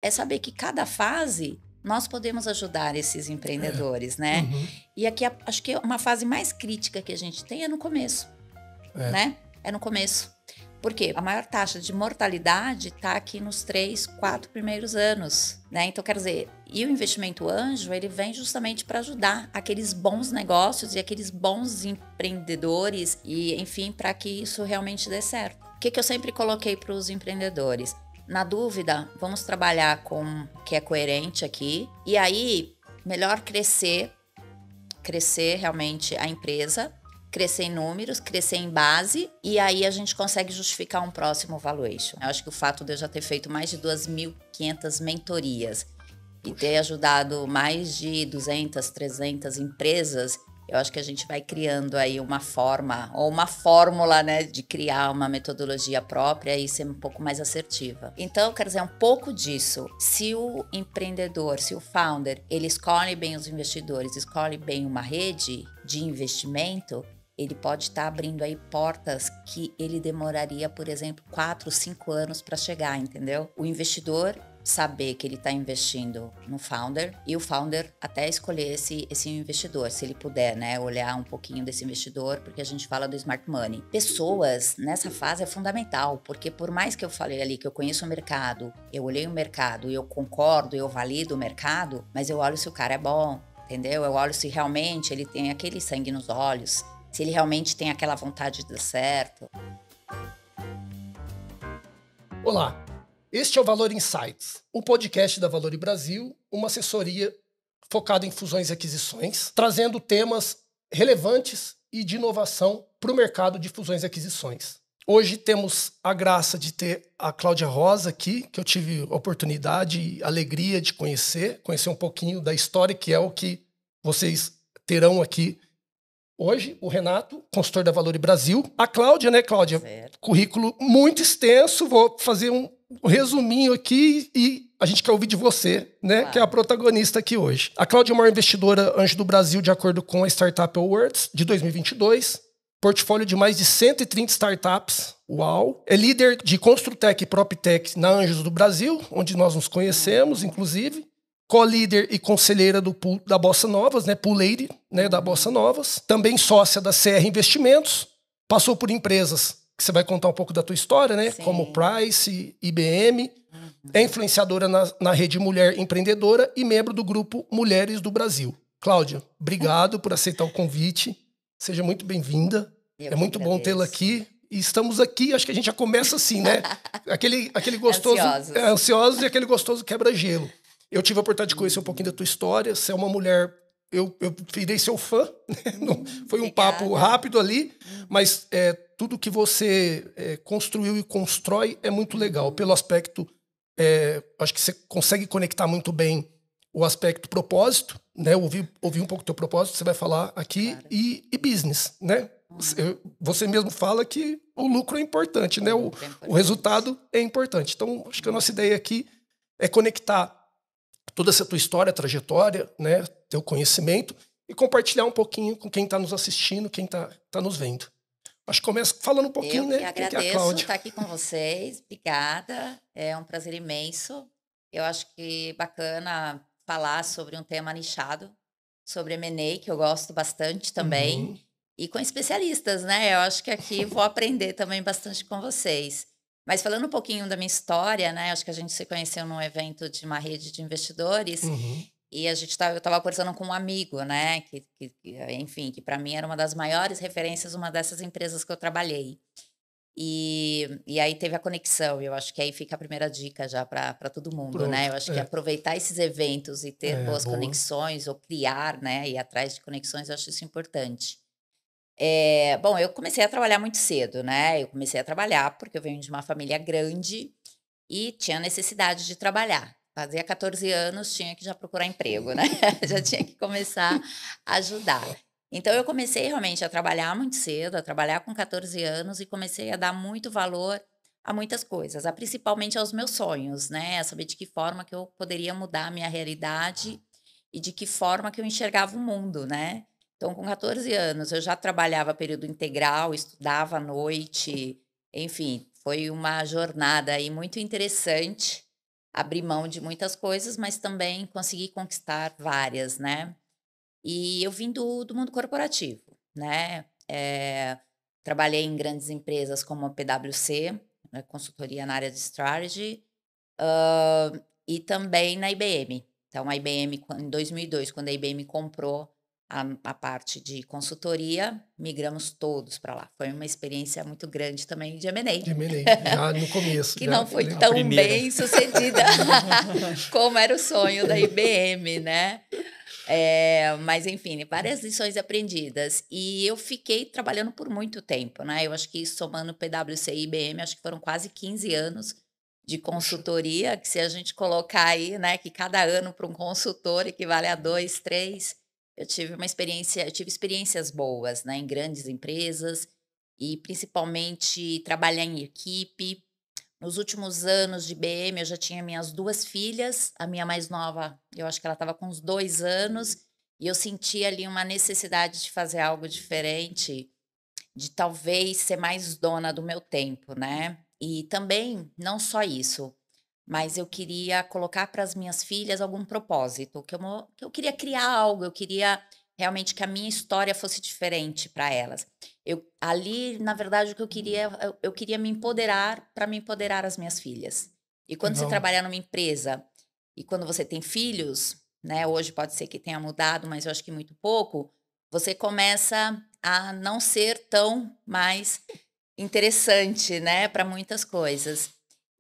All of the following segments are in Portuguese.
é saber que cada fase nós podemos ajudar esses empreendedores, né? Uhum. E aqui acho que uma fase mais crítica que a gente tem é no começo, É. né? É no começo. Por quê? A maior taxa de mortalidade está aqui nos 3, 4 primeiros anos, né? Então, quer dizer, e o investimento anjo, ele vem justamente para ajudar aqueles bons negócios e aqueles bons empreendedores e, enfim, para que isso realmente dê certo. O que eu sempre coloquei para os empreendedores? Na dúvida, vamos trabalhar com o que é coerente aqui. E aí, melhor crescer realmente a empresa, crescer em números, crescer em base, e aí a gente consegue justificar um próximo valuation. Eu acho que o fato de eu já ter feito mais de 2.500 mentorias e ter ajudado mais de 200, 300 empresas, eu acho que a gente vai criando aí uma forma, ou uma fórmula, né, de criar uma metodologia própria e ser um pouco mais assertiva. Então, quero dizer, um pouco disso. Se o empreendedor, se o founder, ele escolhe bem os investidores, escolhe bem uma rede de investimento, ele pode estar abrindo aí portas que ele demoraria, por exemplo, 4, 5 anos para chegar, entendeu? O investidor saber que ele está investindo no founder e o founder até escolher esse investidor, se ele puder, né, olhar um pouquinho desse investidor, porque a gente fala do smart money. Pessoas nessa fase é fundamental, porque por mais que eu falei ali que eu conheço o mercado, eu olhei o mercado e eu concordo, eu valido o mercado, mas eu olho se o cara é bom, entendeu? Eu olho se realmente ele tem aquele sangue nos olhos, se ele realmente tem aquela vontade de dar certo. Olá, este é o Valor Insights, um podcast da Valor Brasil, uma assessoria focada em fusões e aquisições, trazendo temas relevantes e de inovação para o mercado de fusões e aquisições. Hoje temos a graça de ter a Cláudia Rosa aqui, que eu tive a oportunidade e alegria de conhecer um pouquinho da história, que é o que vocês terão aqui hoje. O Renato, consultor da Valor Brasil. A Cláudia, né, Cláudia? Certo. Currículo muito extenso, vou fazer um resuminho aqui e a gente quer ouvir de você, né, Claro. que é a protagonista aqui hoje. A Cláudia é a maior investidora anjo do Brasil, de acordo com a Startup Awards de 2022. Portfólio de mais de 130 startups. Uau! É líder de Construtec e PropTech na Anjos do Brasil, onde nós nos conhecemos, inclusive. Co-líder e conselheira do pool da Bossa Novas, né? Pool Lady, né? Da Bossa Novas. Também sócia da CR Investimentos. Passou por empresas que você vai contar um pouco da tua história, né? Sim. Como Price, IBM. É influenciadora na rede Mulher Empreendedora e membro do grupo Mulheres do Brasil. Cláudia, obrigado por aceitar o convite. Seja muito bem-vinda. É muito bom tê-la aqui. E estamos aqui, acho que a gente já começa assim, né? Aquele gostoso... Ansiosos e aquele gostoso quebra-gelo. Eu tive a oportunidade de conhecer um pouquinho da tua história. Você é uma mulher... Eu virei seu fã. Foi um papo rápido ali. Mas tudo que você construiu e constrói é muito legal. Pelo aspecto... acho que você consegue conectar muito bem o aspecto propósito, né? Ouvir um pouco do teu propósito, você vai falar aqui, claro. E business, né? Você mesmo fala que o lucro é importante, né? O resultado é importante. Então, acho que a nossa ideia aqui é conectar toda essa tua história, trajetória, né? Teu conhecimento e compartilhar um pouquinho com quem está nos assistindo, quem tá nos vendo. Acho que começa falando um pouquinho, né? Eu que agradeço estar aqui com vocês. Obrigada. É um prazer imenso. Eu acho que bacana falar sobre um tema nichado, sobre M&A, que eu gosto bastante também, e com especialistas, né? Eu acho que aqui vou aprender também bastante com vocês. Mas falando um pouquinho da minha história, né? Acho que a gente se conheceu num evento de uma rede de investidores. E eu estava conversando com um amigo, né? Enfim, que para mim era uma das maiores referências, uma dessas empresas que eu trabalhei. E aí teve a conexão. Eu acho que aí fica a primeira dica já para todo mundo, né? Eu acho que aproveitar esses eventos e ter boas conexões, ou criar, né? Ir atrás de conexões, eu acho isso importante. Bom, eu comecei a trabalhar muito cedo, né? Eu comecei a trabalhar porque eu venho de uma família grande e tinha necessidade de trabalhar. Fazia 14 anos, tinha que já procurar emprego, né? Já tinha que começar a ajudar. Então, eu comecei realmente a trabalhar muito cedo, a trabalhar com 14 anos e comecei a dar muito valor a muitas coisas, principalmente aos meus sonhos, né? A saber de que forma que eu poderia mudar a minha realidade e de que forma que eu enxergava o mundo, né? Então, com 14 anos, eu já trabalhava período integral, estudava à noite, enfim, foi uma jornada aí muito interessante abrir mão de muitas coisas, mas também consegui conquistar várias, né? E eu vim do mundo corporativo, né? Trabalhei em grandes empresas como a PwC, né, consultoria na área de strategy, e também na IBM. Então, a IBM, em 2002, quando a IBM comprou a parte de consultoria, migramos todos para lá. Foi uma experiência muito grande também de De M&A, M&A, já no começo, que já não foi lembro. tão primeira. bem sucedida como era o sonho da IBM, né? Mas, enfim, várias lições aprendidas. E eu fiquei trabalhando por muito tempo, né? Eu acho que somando PwC e IBM, acho que foram quase 15 anos de consultoria, que se a gente colocar aí, né, que cada ano para um consultor equivale a 2, 3, eu tive experiências boas, né, em grandes empresas e principalmente trabalhar em equipe. Nos últimos anos de IBM, eu já tinha minhas 2 filhas. A minha mais nova, eu acho que ela estava com uns 2 anos, e eu senti ali uma necessidade de fazer algo diferente, de talvez ser mais dona do meu tempo, né. E também, não só isso, mas eu queria colocar para as minhas filhas algum propósito, que eu queria criar algo, eu queria realmente que a minha história fosse diferente para elas. Ali, na verdade, o que eu queria me empoderar para me empoderar as minhas filhas. E quando você Legal. trabalhar numa empresa e quando você tem filhos, né, hoje pode ser que tenha mudado, mas eu acho que muito pouco, você começa a não ser tão mais interessante, né, para muitas coisas.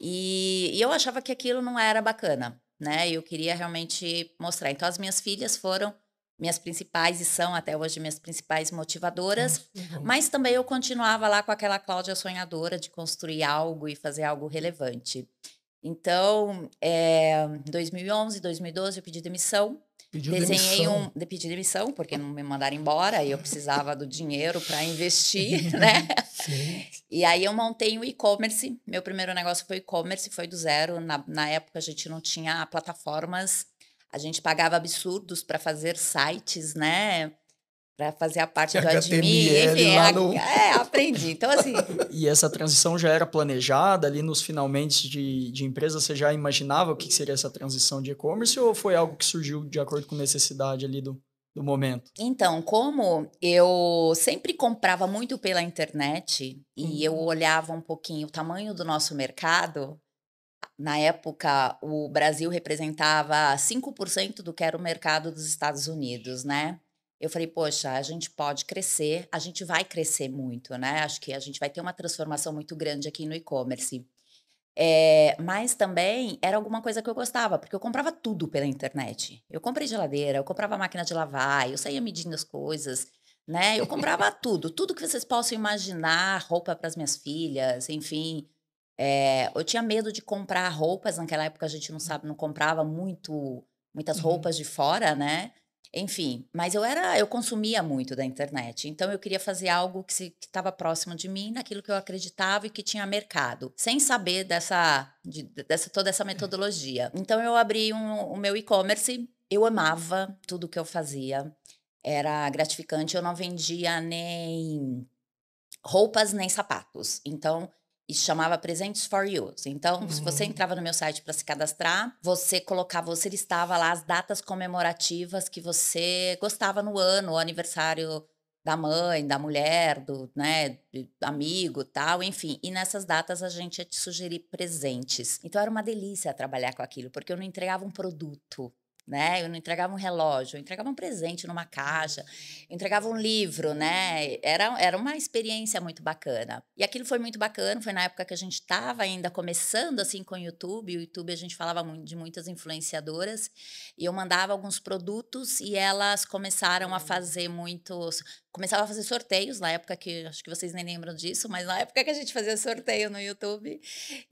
E eu achava que aquilo não era bacana, né, eu queria realmente mostrar. Então as minhas filhas foram minhas principais e são até hoje minhas principais motivadoras, Nossa, legal. mas também eu continuava lá com aquela Cláudia sonhadora de construir algo e fazer algo relevante. Então, em 2011, 2012 eu pedi demissão, Pediu demissão. pedi demissão, porque não me mandaram embora e eu precisava do dinheiro para investir, né. Sim. E aí eu montei o e-commerce, meu primeiro negócio foi e-commerce, foi do zero, na época a gente não tinha plataformas, a gente pagava absurdos para fazer sites, né, para fazer a parte do admin, HTML enfim, lá no. aprendi. Então assim, E essa transição já era planejada ali nos finalmente de empresa? Você já imaginava o que seria essa transição de e-commerce ou foi algo que surgiu de acordo com necessidade ali do momento? então, como eu sempre comprava muito pela internet e eu olhava um pouquinho o tamanho do nosso mercado, na época o Brasil representava 5% do que era o mercado dos Estados Unidos, né. Eu falei: "Poxa, a gente pode crescer, a gente vai crescer muito, né, acho que a gente vai ter uma transformação muito grande aqui no e-commerce". Mas também era alguma coisa que eu gostava, porque eu comprava tudo pela internet. Eu comprei geladeira, eu comprava máquina de lavar, eu saía medindo as coisas, né, eu comprava tudo, tudo que vocês possam imaginar, roupa para as minhas filhas, enfim. Eu tinha medo de comprar roupas, naquela época a gente não comprava muitas Uhum. roupas de fora, né. Enfim, mas eu consumia muito da internet, então eu queria fazer algo que estava próximo de mim, naquilo que eu acreditava e que tinha mercado, sem saber dessa toda essa metodologia. Então eu abri o meu e-commerce, eu amava tudo que eu fazia, era gratificante, eu não vendia nem roupas nem sapatos. Então, isso chamava Presentes for You. Então, se você Uhum. entrava no meu site para se cadastrar, você listava lá as datas comemorativas que você gostava no ano, o aniversário da mãe, da mulher, do, né, amigo, tal, enfim. E nessas datas a gente ia te sugerir presentes. Então era uma delícia trabalhar com aquilo, porque eu não entregava um produto, né? Eu não entregava um relógio, eu entregava um presente numa caixa, eu entregava um livro, né, era uma experiência muito bacana. E aquilo foi muito bacana, foi na época que a gente estava ainda começando, assim, com o YouTube a gente falava muito de muitas influenciadoras, e eu mandava alguns produtos e elas começaram a fazer começava a fazer sorteios, na época que acho que vocês nem lembram disso, mas na época que a gente fazia sorteio no YouTube.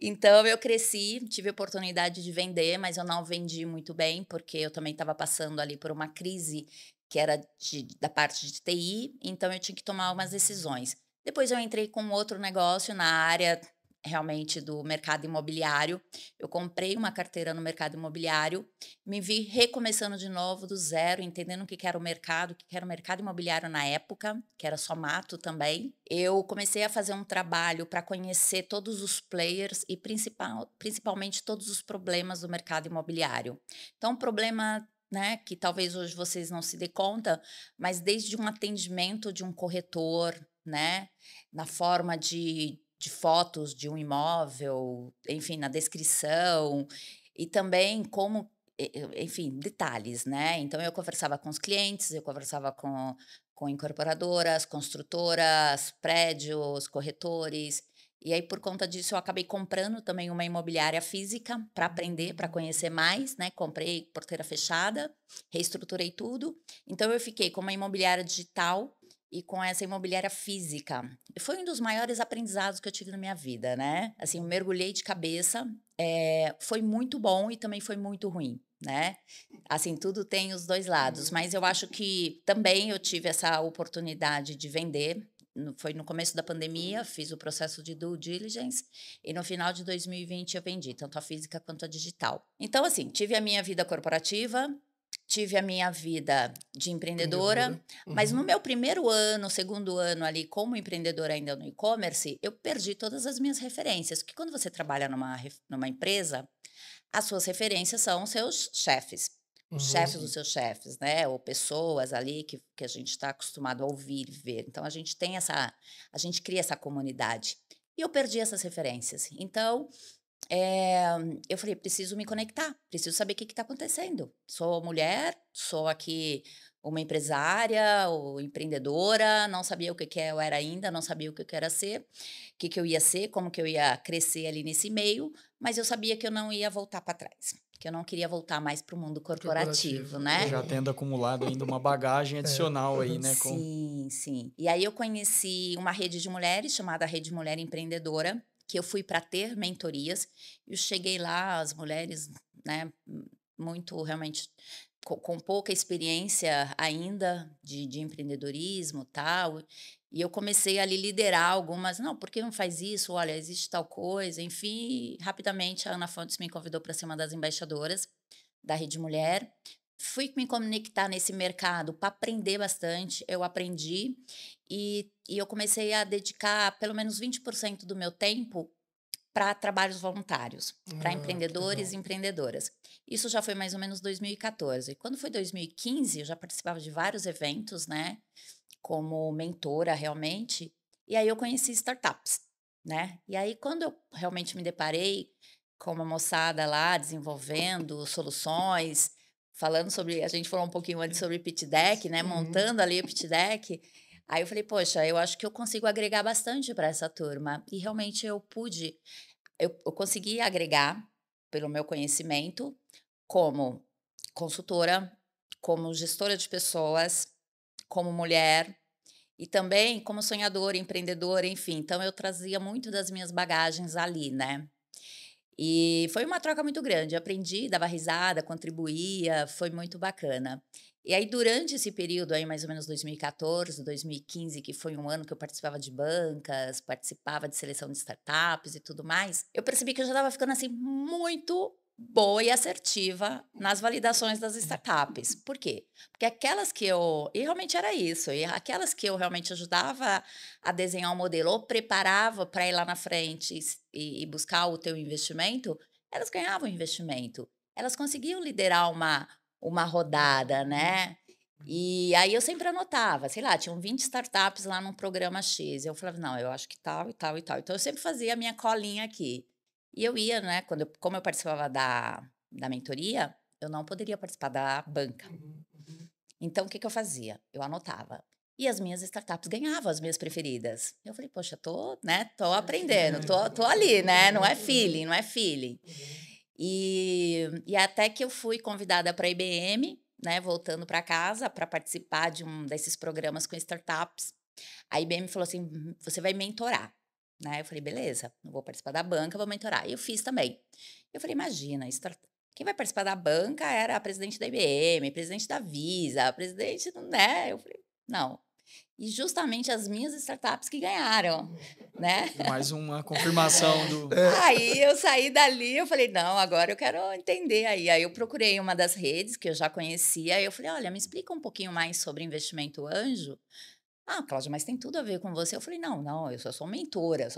Então eu cresci, tive a oportunidade de vender, mas eu não vendi muito bem, porque eu também estava passando ali por uma crise que era da parte de TI, então eu tinha que tomar umas decisões. Depois eu entrei com outro negócio na área, realmente do mercado imobiliário. Eu comprei uma carteira no mercado imobiliário, me vi recomeçando de novo do zero, entendendo o que que era o mercado, o que que era o mercado imobiliário na época, que era só mato também. Eu comecei a fazer um trabalho para conhecer todos os players e principalmente todos os problemas do mercado imobiliário. Então, o problema, né, que talvez hoje vocês não se dê conta, mas desde um atendimento de um corretor, né, na forma de fotos de um imóvel, enfim, na descrição, e também como, enfim, detalhes, né? Então, eu conversava com os clientes, eu conversava com incorporadoras, construtoras, prédios, corretores. E aí, por conta disso, eu acabei comprando também uma imobiliária física para aprender, para conhecer mais, né? Comprei porteira fechada, reestruturei tudo. Então, eu fiquei com uma imobiliária digital e com essa imobiliária física. E foi um dos maiores aprendizados que eu tive na minha vida, né? Assim, eu mergulhei de cabeça. Foi muito bom e também foi muito ruim, né? Assim, tudo tem os dois lados, mas eu acho que também eu tive essa oportunidade de vender. Foi no começo da pandemia, fiz o processo de due diligence e no final de 2020 eu vendi, tanto a física quanto a digital. Então, assim, tive a minha vida corporativa, tive a minha vida de empreendedora, mas no meu primeiro ano, segundo ano ali como empreendedora ainda no e-commerce, eu perdi todas as minhas referências, porque quando você trabalha numa empresa, as suas referências são os seus chefes. Os chefes dos seus chefes, né? Ou pessoas ali que a gente está acostumado a ouvir e ver. Então, a gente tem a gente cria essa comunidade. E eu perdi essas referências. Então, eu falei, preciso me conectar, preciso saber o que está acontecendo. Sou mulher, sou aqui uma empresária ou empreendedora, não sabia o que, que eu era ainda, não sabia o que, que era ser, o que, que eu ia ser, como que eu ia crescer ali nesse meio, mas eu sabia que eu não ia voltar para trás, que eu não queria voltar mais para o mundo corporativo, né? Já tendo acumulado ainda uma bagagem adicional aí, né? Sim, sim. E aí eu conheci uma rede de mulheres chamada Rede Mulher Empreendedora, que eu fui para ter mentorias. Eu cheguei lá, as mulheres, né, muito realmente com pouca experiência ainda de empreendedorismo tal. E eu comecei ali liderar algumas, não, por que não faz isso? Olha, existe tal coisa. Enfim, rapidamente a Ana Fontes me convidou para ser uma das embaixadoras da Rede Mulher. Fui me conectar nesse mercado para aprender bastante. Eu aprendi e eu comecei a dedicar pelo menos 20% do meu tempo para trabalhos voluntários, para empreendedores e empreendedoras. Isso já foi mais ou menos 2014. Quando foi 2015, eu já participava de vários eventos, né, como mentora realmente, e aí eu conheci startups, né? E aí quando eu realmente me deparei com uma moçada lá desenvolvendo soluções, falando sobre, a gente falou um pouquinho antes sobre pitch deck, né, montando ali o pitch deck. Aí eu falei, poxa, eu acho que eu consigo agregar bastante para essa turma. E realmente eu pude, eu consegui agregar pelo meu conhecimento como consultora, como gestora de pessoas, como mulher e também como sonhadora, empreendedora, enfim. Então eu trazia muito das minhas bagagens ali, né? E foi uma troca muito grande. Aprendi, dava risada, contribuía, foi muito bacana. E aí, durante esse período aí, mais ou menos 2014, 2015, que foi um ano que eu participava de bancas, participava de seleção de startups e tudo mais, eu percebi que eu já estava ficando assim muito boa e assertiva nas validações das startups. Por quê? Porque aquelas que eu. E realmente era isso. E aquelas que eu realmente ajudava a desenhar um modelo ou preparava para ir lá na frente e buscar o teu investimento, elas ganhavam investimento. Elas conseguiam liderar uma rodada, né? E aí eu sempre anotava, sei lá, tinham 20 startups lá num programa X. Eu falava, não, eu acho que tal e tal e tal. Então eu sempre fazia a minha colinha aqui. E eu ia, né? Como eu participava da mentoria, eu não poderia participar da banca. Então, o que que eu fazia? Eu anotava. E as minhas startups ganhavam, as minhas preferidas. Eu falei, poxa, tô aprendendo, tô ali, né? Não é feeling, não é feeling. E até que eu fui convidada para a IBM, né? Voltando para casa para participar de um desses programas com startups. A IBM falou assim: você vai mentorar. Né? Eu falei, beleza, não vou participar da banca, vou mentorar. E eu fiz também. Eu falei, imagina, quem vai participar da banca era a presidente da IBM, presidente da Visa, a presidente, né? Eu falei, não. E justamente as minhas startups que ganharam, né? Mais uma confirmação do... Aí eu saí dali, eu falei, não, agora eu quero entender aí. Aí eu procurei uma das redes que eu já conhecia, aí eu falei, olha, me explica um pouquinho mais sobre investimento anjo. Ah, Cláudia, mas tem tudo a ver com você. Eu falei, não, eu só sou mentora,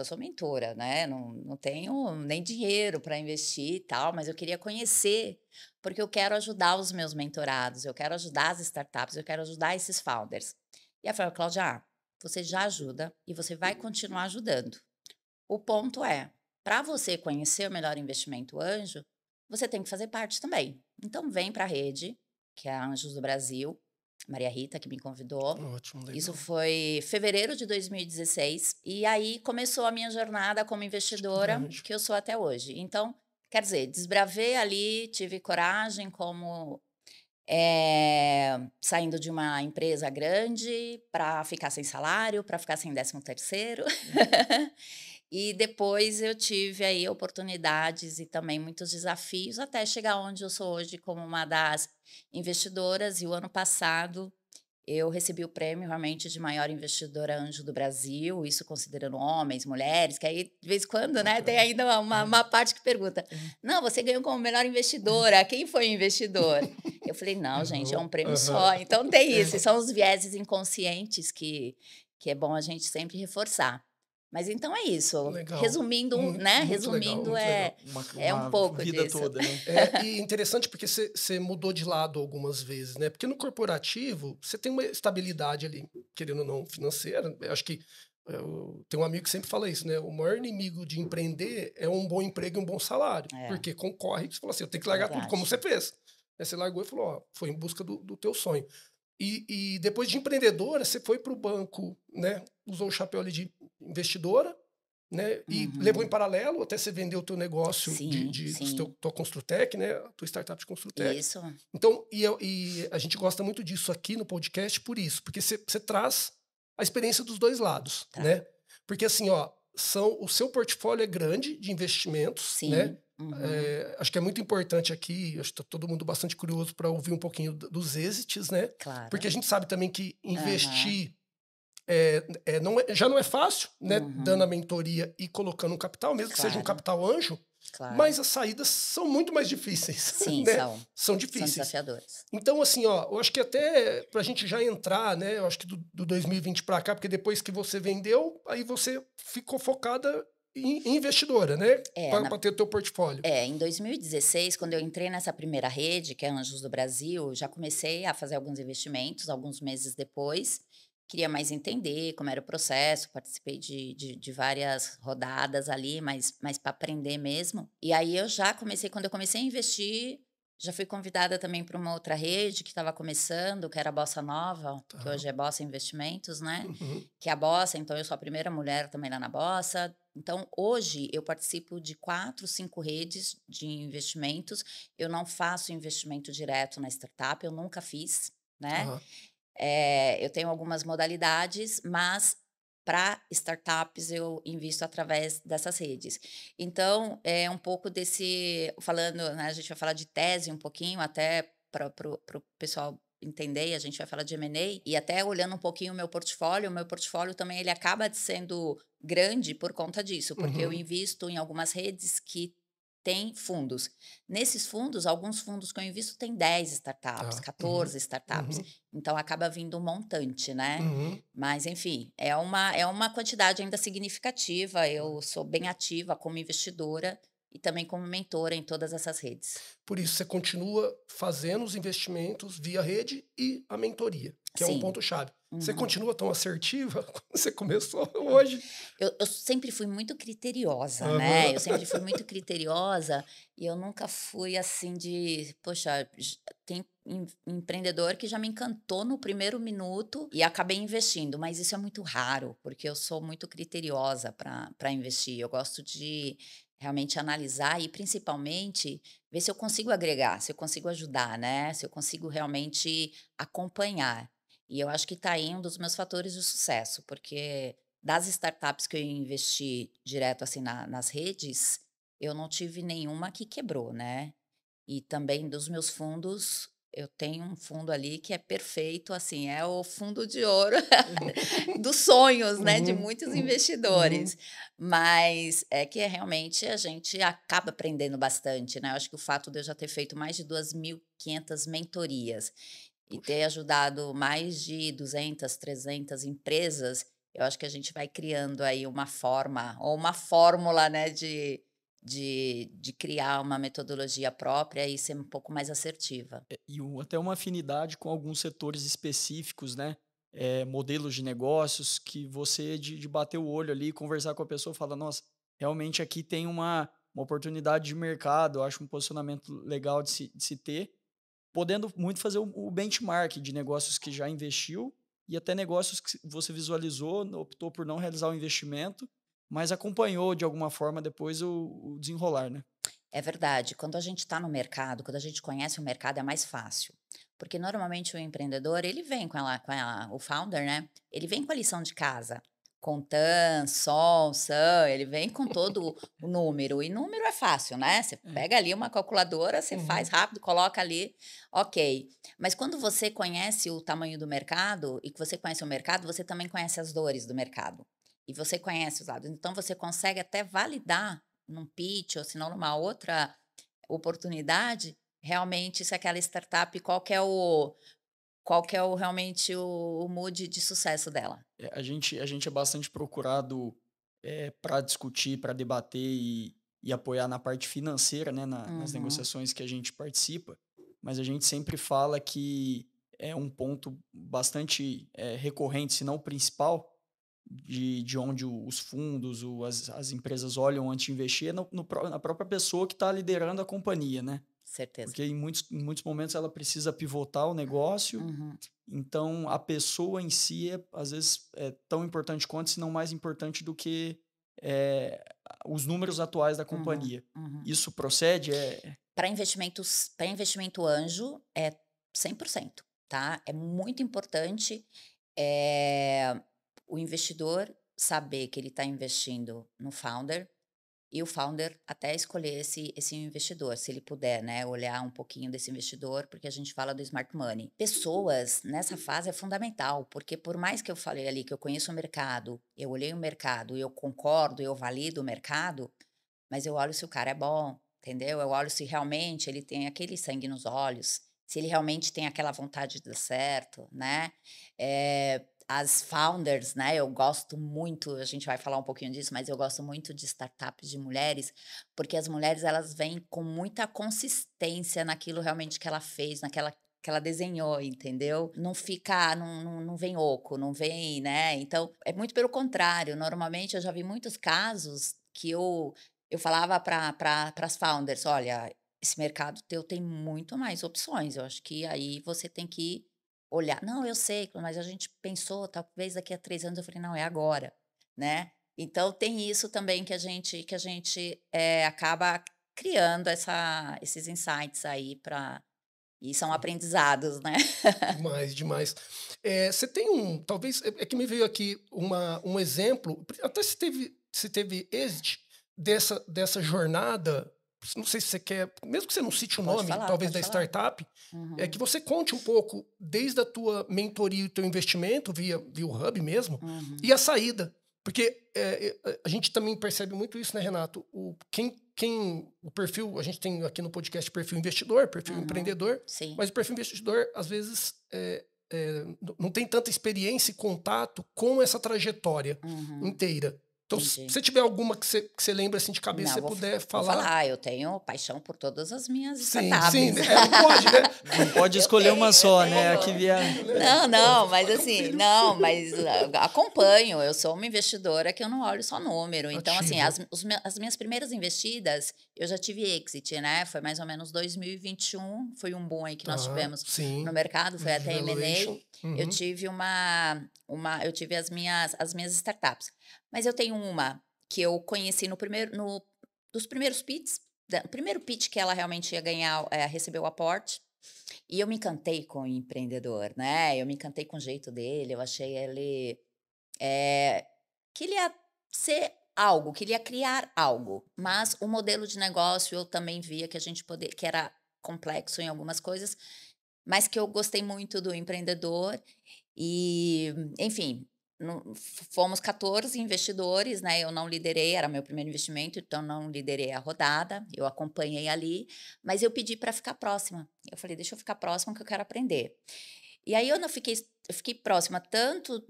né? Não tenho nem dinheiro para investir e tal, mas eu queria conhecer, porque eu quero ajudar os meus mentorados, eu quero ajudar as startups, eu quero ajudar esses founders. E ela falou, Cláudia, você já ajuda e você vai continuar ajudando. O ponto é, para você conhecer o melhor investimento anjo, você tem que fazer parte também. Então vem para a rede, que é a Anjos do Brasil, Maria Rita que me convidou. Ótimo, legal. Isso foi fevereiro de 2016 e aí começou a minha jornada como investidora, que eu sou até hoje. Então, quer dizer, desbravei ali, tive coragem como saindo de uma empresa grande para ficar sem salário, para ficar sem 13º. E depois eu tive aí oportunidades e também muitos desafios até chegar onde eu sou hoje como uma das investidoras. E o ano passado eu recebi o prêmio realmente de maior investidora anjo do Brasil, isso considerando homens, mulheres, que aí de vez em quando, né, tem ainda uma parte que pergunta, não, você ganhou como melhor investidora, quem foi o investidor? Eu falei, não, gente, é um prêmio só. Então tem isso, são os vieses inconscientes que é bom a gente sempre reforçar. Mas então é isso. Legal. Resumindo, né? Resumindo, legal. É um pouco vida disso. toda, né? E interessante porque você mudou de lado algumas vezes, né? Porque no corporativo, você tem uma estabilidade ali, querendo ou não, financeira. Eu acho que tem um amigo que sempre fala isso, né? O maior inimigo de empreender é um bom emprego e um bom salário. Porque concorre, você fala assim, eu tenho que largar tudo, como você fez. Aí você largou e falou, ó, foi em busca do teu sonho. E depois de empreendedora, você foi para o banco, né? Usou o chapéu ali de investidora, né? E levou em paralelo até você vender o teu negócio tua Construtec, né? A tua startup de Construtec. Isso. Então, e a gente gosta muito disso aqui no podcast por isso, porque você traz a experiência dos dois lados, né? Porque assim, ó, o seu portfólio é grande de investimentos, né? Acho que é muito importante aqui, acho que está todo mundo bastante curioso para ouvir um pouquinho dos exits, né? Claro. Porque a gente sabe também que investir já não é fácil, né? Dando a mentoria e colocando um capital, mesmo que seja um capital anjo, mas as saídas são muito mais difíceis. Sim, né? São São difíceis. desafiadores. Então, assim, ó, eu acho que até para a gente já entrar, né? Eu acho que do 2020 para cá, porque depois que você vendeu, aí você ficou focada em investidora, né? Para ter o teu portfólio. Em 2016, quando eu entrei nessa primeira rede, que é Anjos do Brasil, já comecei a fazer alguns investimentos, alguns meses depois. Queria mais entender como era o processo, participei de várias rodadas ali, mas para aprender mesmo. E aí eu já comecei, quando eu comecei a investir, já fui convidada também para uma outra rede que estava começando, que era a Bossa Nova, que hoje é Bossa Investimentos, né? Que é a Bossa, então eu sou a primeira mulher também lá na Bossa. Então, hoje eu participo de 4, 5 redes de investimentos. Eu não faço investimento direto na startup, eu nunca fiz, né? Eu tenho algumas modalidades, mas para startups eu invisto através dessas redes. Então, é um pouco falando, né, a gente vai falar de tese um pouquinho, até para o pessoal entender, a gente vai falar de M&A, e até olhando um pouquinho o meu portfólio também ele acaba sendo grande por conta disso, porque eu invisto em algumas redes que tem fundos. Nesses fundos, alguns fundos que eu invisto tem 10 startups, 14 startups. Então, acaba vindo um montante, né? Mas, enfim, é uma quantidade ainda significativa. Eu sou bem ativa como investidora e também como mentora em todas essas redes. Por isso, você continua fazendo os investimentos via rede e a mentoria, que é um ponto-chave. Você continua tão assertiva quando você começou hoje? Eu sempre fui muito criteriosa, né? Eu sempre fui muito criteriosa e eu nunca fui assim poxa, tem empreendedor que já me encantou no primeiro minuto e acabei investindo, mas isso é muito raro, porque eu sou muito criteriosa para investir. Eu gosto de realmente analisar e, principalmente, ver se eu consigo agregar, se eu consigo ajudar, né? Se eu consigo realmente acompanhar. E eu acho que está aí um dos meus fatores de sucesso, porque das startups que eu investi direto assim nas redes, eu não tive nenhuma que quebrou, né? E também dos meus fundos, eu tenho um fundo ali que é perfeito, assim, é o fundo de ouro dos sonhos, né, de muitos investidores. Mas é que realmente a gente acaba aprendendo bastante, né? Eu acho que o fato de eu já ter feito mais de 2.500 mentorias e ter ajudado mais de 200, 300 empresas, eu acho que a gente vai criando aí uma forma ou uma fórmula, né, de criar uma metodologia própria e ser um pouco mais assertiva. E até uma afinidade com alguns setores específicos, né? Modelos de negócios que você de bater o olho ali, conversar com a pessoa, fala, nossa, realmente aqui tem uma oportunidade de mercado, eu acho um posicionamento legal de se ter, podendo muito fazer o benchmark de negócios que já investiu e até negócios que você visualizou, optou por não realizar o investimento, mas acompanhou de alguma forma depois o desenrolar, né? É verdade. Quando a gente está no mercado, quando a gente conhece o mercado, é mais fácil. Porque normalmente o empreendedor, ele vem o founder, né? Ele vem com a lição de casa. Com TAM, SOM, SAM, ele vem com todo o número. E número é fácil, né? Você É. pega ali uma calculadora, você faz rápido, coloca ali, ok. Mas quando você conhece o tamanho do mercado e que você conhece o mercado, você também conhece as dores do mercado. E você conhece os lados. Então você consegue até validar num pitch ou se não numa outra oportunidade, realmente se aquela startup, qual que é realmente o mood de sucesso dela. A gente é bastante procurado para discutir, para debater e apoiar na parte financeira, né, nas Uhum, negociações que a gente participa, mas a gente sempre fala que é um ponto bastante recorrente, se não o principal, de onde os fundos, as empresas olham antes de investir, é na própria pessoa que está liderando a companhia, né? certeza. Porque em muitos momentos ela precisa pivotar o negócio, Uhum, então a pessoa em si às vezes é tão importante quanto, se não mais importante do que os números atuais da uhum, companhia. uhum. Isso procede? Para investimento anjo é 100%, tá? É muito importante o investidor saber que ele está investindo no founder. E o founder até escolher esse investidor, se ele puder, né, olhar um pouquinho desse investidor, porque a gente fala do smart money. Pessoas nessa fase é fundamental, porque por mais que eu falei ali que eu conheço o mercado, eu olhei o mercado, eu concordo, eu valido o mercado, mas eu olho se o cara é bom, entendeu? Eu olho se realmente ele tem aquele sangue nos olhos, se ele realmente tem aquela vontade de dar certo, né? As founders, né? Eu gosto muito, a gente vai falar um pouquinho disso, mas eu gosto muito de startups de mulheres, porque as mulheres elas vêm com muita consistência naquilo realmente que ela fez, naquela que ela desenhou, entendeu? Não fica, não vem oco, não vem, né? Então, é muito pelo contrário. Normalmente eu já vi muitos casos que eu falava para as founders: olha, esse mercado teu tem muito mais opções. Eu acho que aí você tem que olhar. Não, eu sei, mas a gente pensou, talvez daqui a 3 anos. Eu falei, não, é agora, né? Então tem isso também que a gente acaba criando esses insights aí para. E são aprendizados, né? Demais, demais. Você tem talvez, é que me veio aqui um exemplo, até se teve êxito dessa jornada, não sei se você quer, mesmo que você não cite o Pode nome, falar, talvez pode da falar. startup, Uhum, que você conte um pouco desde a tua mentoria e o teu investimento via o Hub mesmo, uhum, e a saída. Porque a gente também percebe muito isso, né, Renato? O perfil, a gente tem aqui no podcast perfil investidor, perfil uhum. empreendedor, Sim. mas o perfil investidor, às vezes, não tem tanta experiência e contato com essa trajetória Uhum, inteira. Então, se entendi. você tiver alguma que você lembra assim de cabeça, Não, você puder vou falar. falar, eu tenho paixão por todas as minhas Sim, sim, startups. não pode, né? Não pode Eu escolher uma tenho, eu só, né? Coloca Aqui um via. filho, né? Não, Pô, não, você mas escolhe um assim, filho. não, mas acompanho. Eu sou uma investidora que eu não olho só número. Então, assim, Ativa. as minhas primeiras investidas, eu já tive exit, né? Foi mais ou menos 2021, foi um boom aí que nós Tá, tivemos no sim. mercado, foi até Valuation. M&A. Eu Uhum. tive eu tive as minhas startups. Mas eu tenho uma que eu conheci dos primeiros pitches, o primeiro pitch que ela realmente ia ganhar, receber o aporte. E eu me encantei com o empreendedor, né, eu me encantei com o jeito dele, eu achei ele, que ele ia ser algo, que ele ia criar algo, mas o modelo de negócio eu também via que a gente que era complexo em algumas coisas, mas que eu gostei muito do empreendedor e, enfim, fomos 14 investidores, né? Eu não liderei, era meu primeiro investimento, então não liderei a rodada, eu acompanhei ali, mas eu pedi para ficar próxima. Eu falei, deixa eu ficar próxima que eu quero aprender. E aí eu fiquei próxima tanto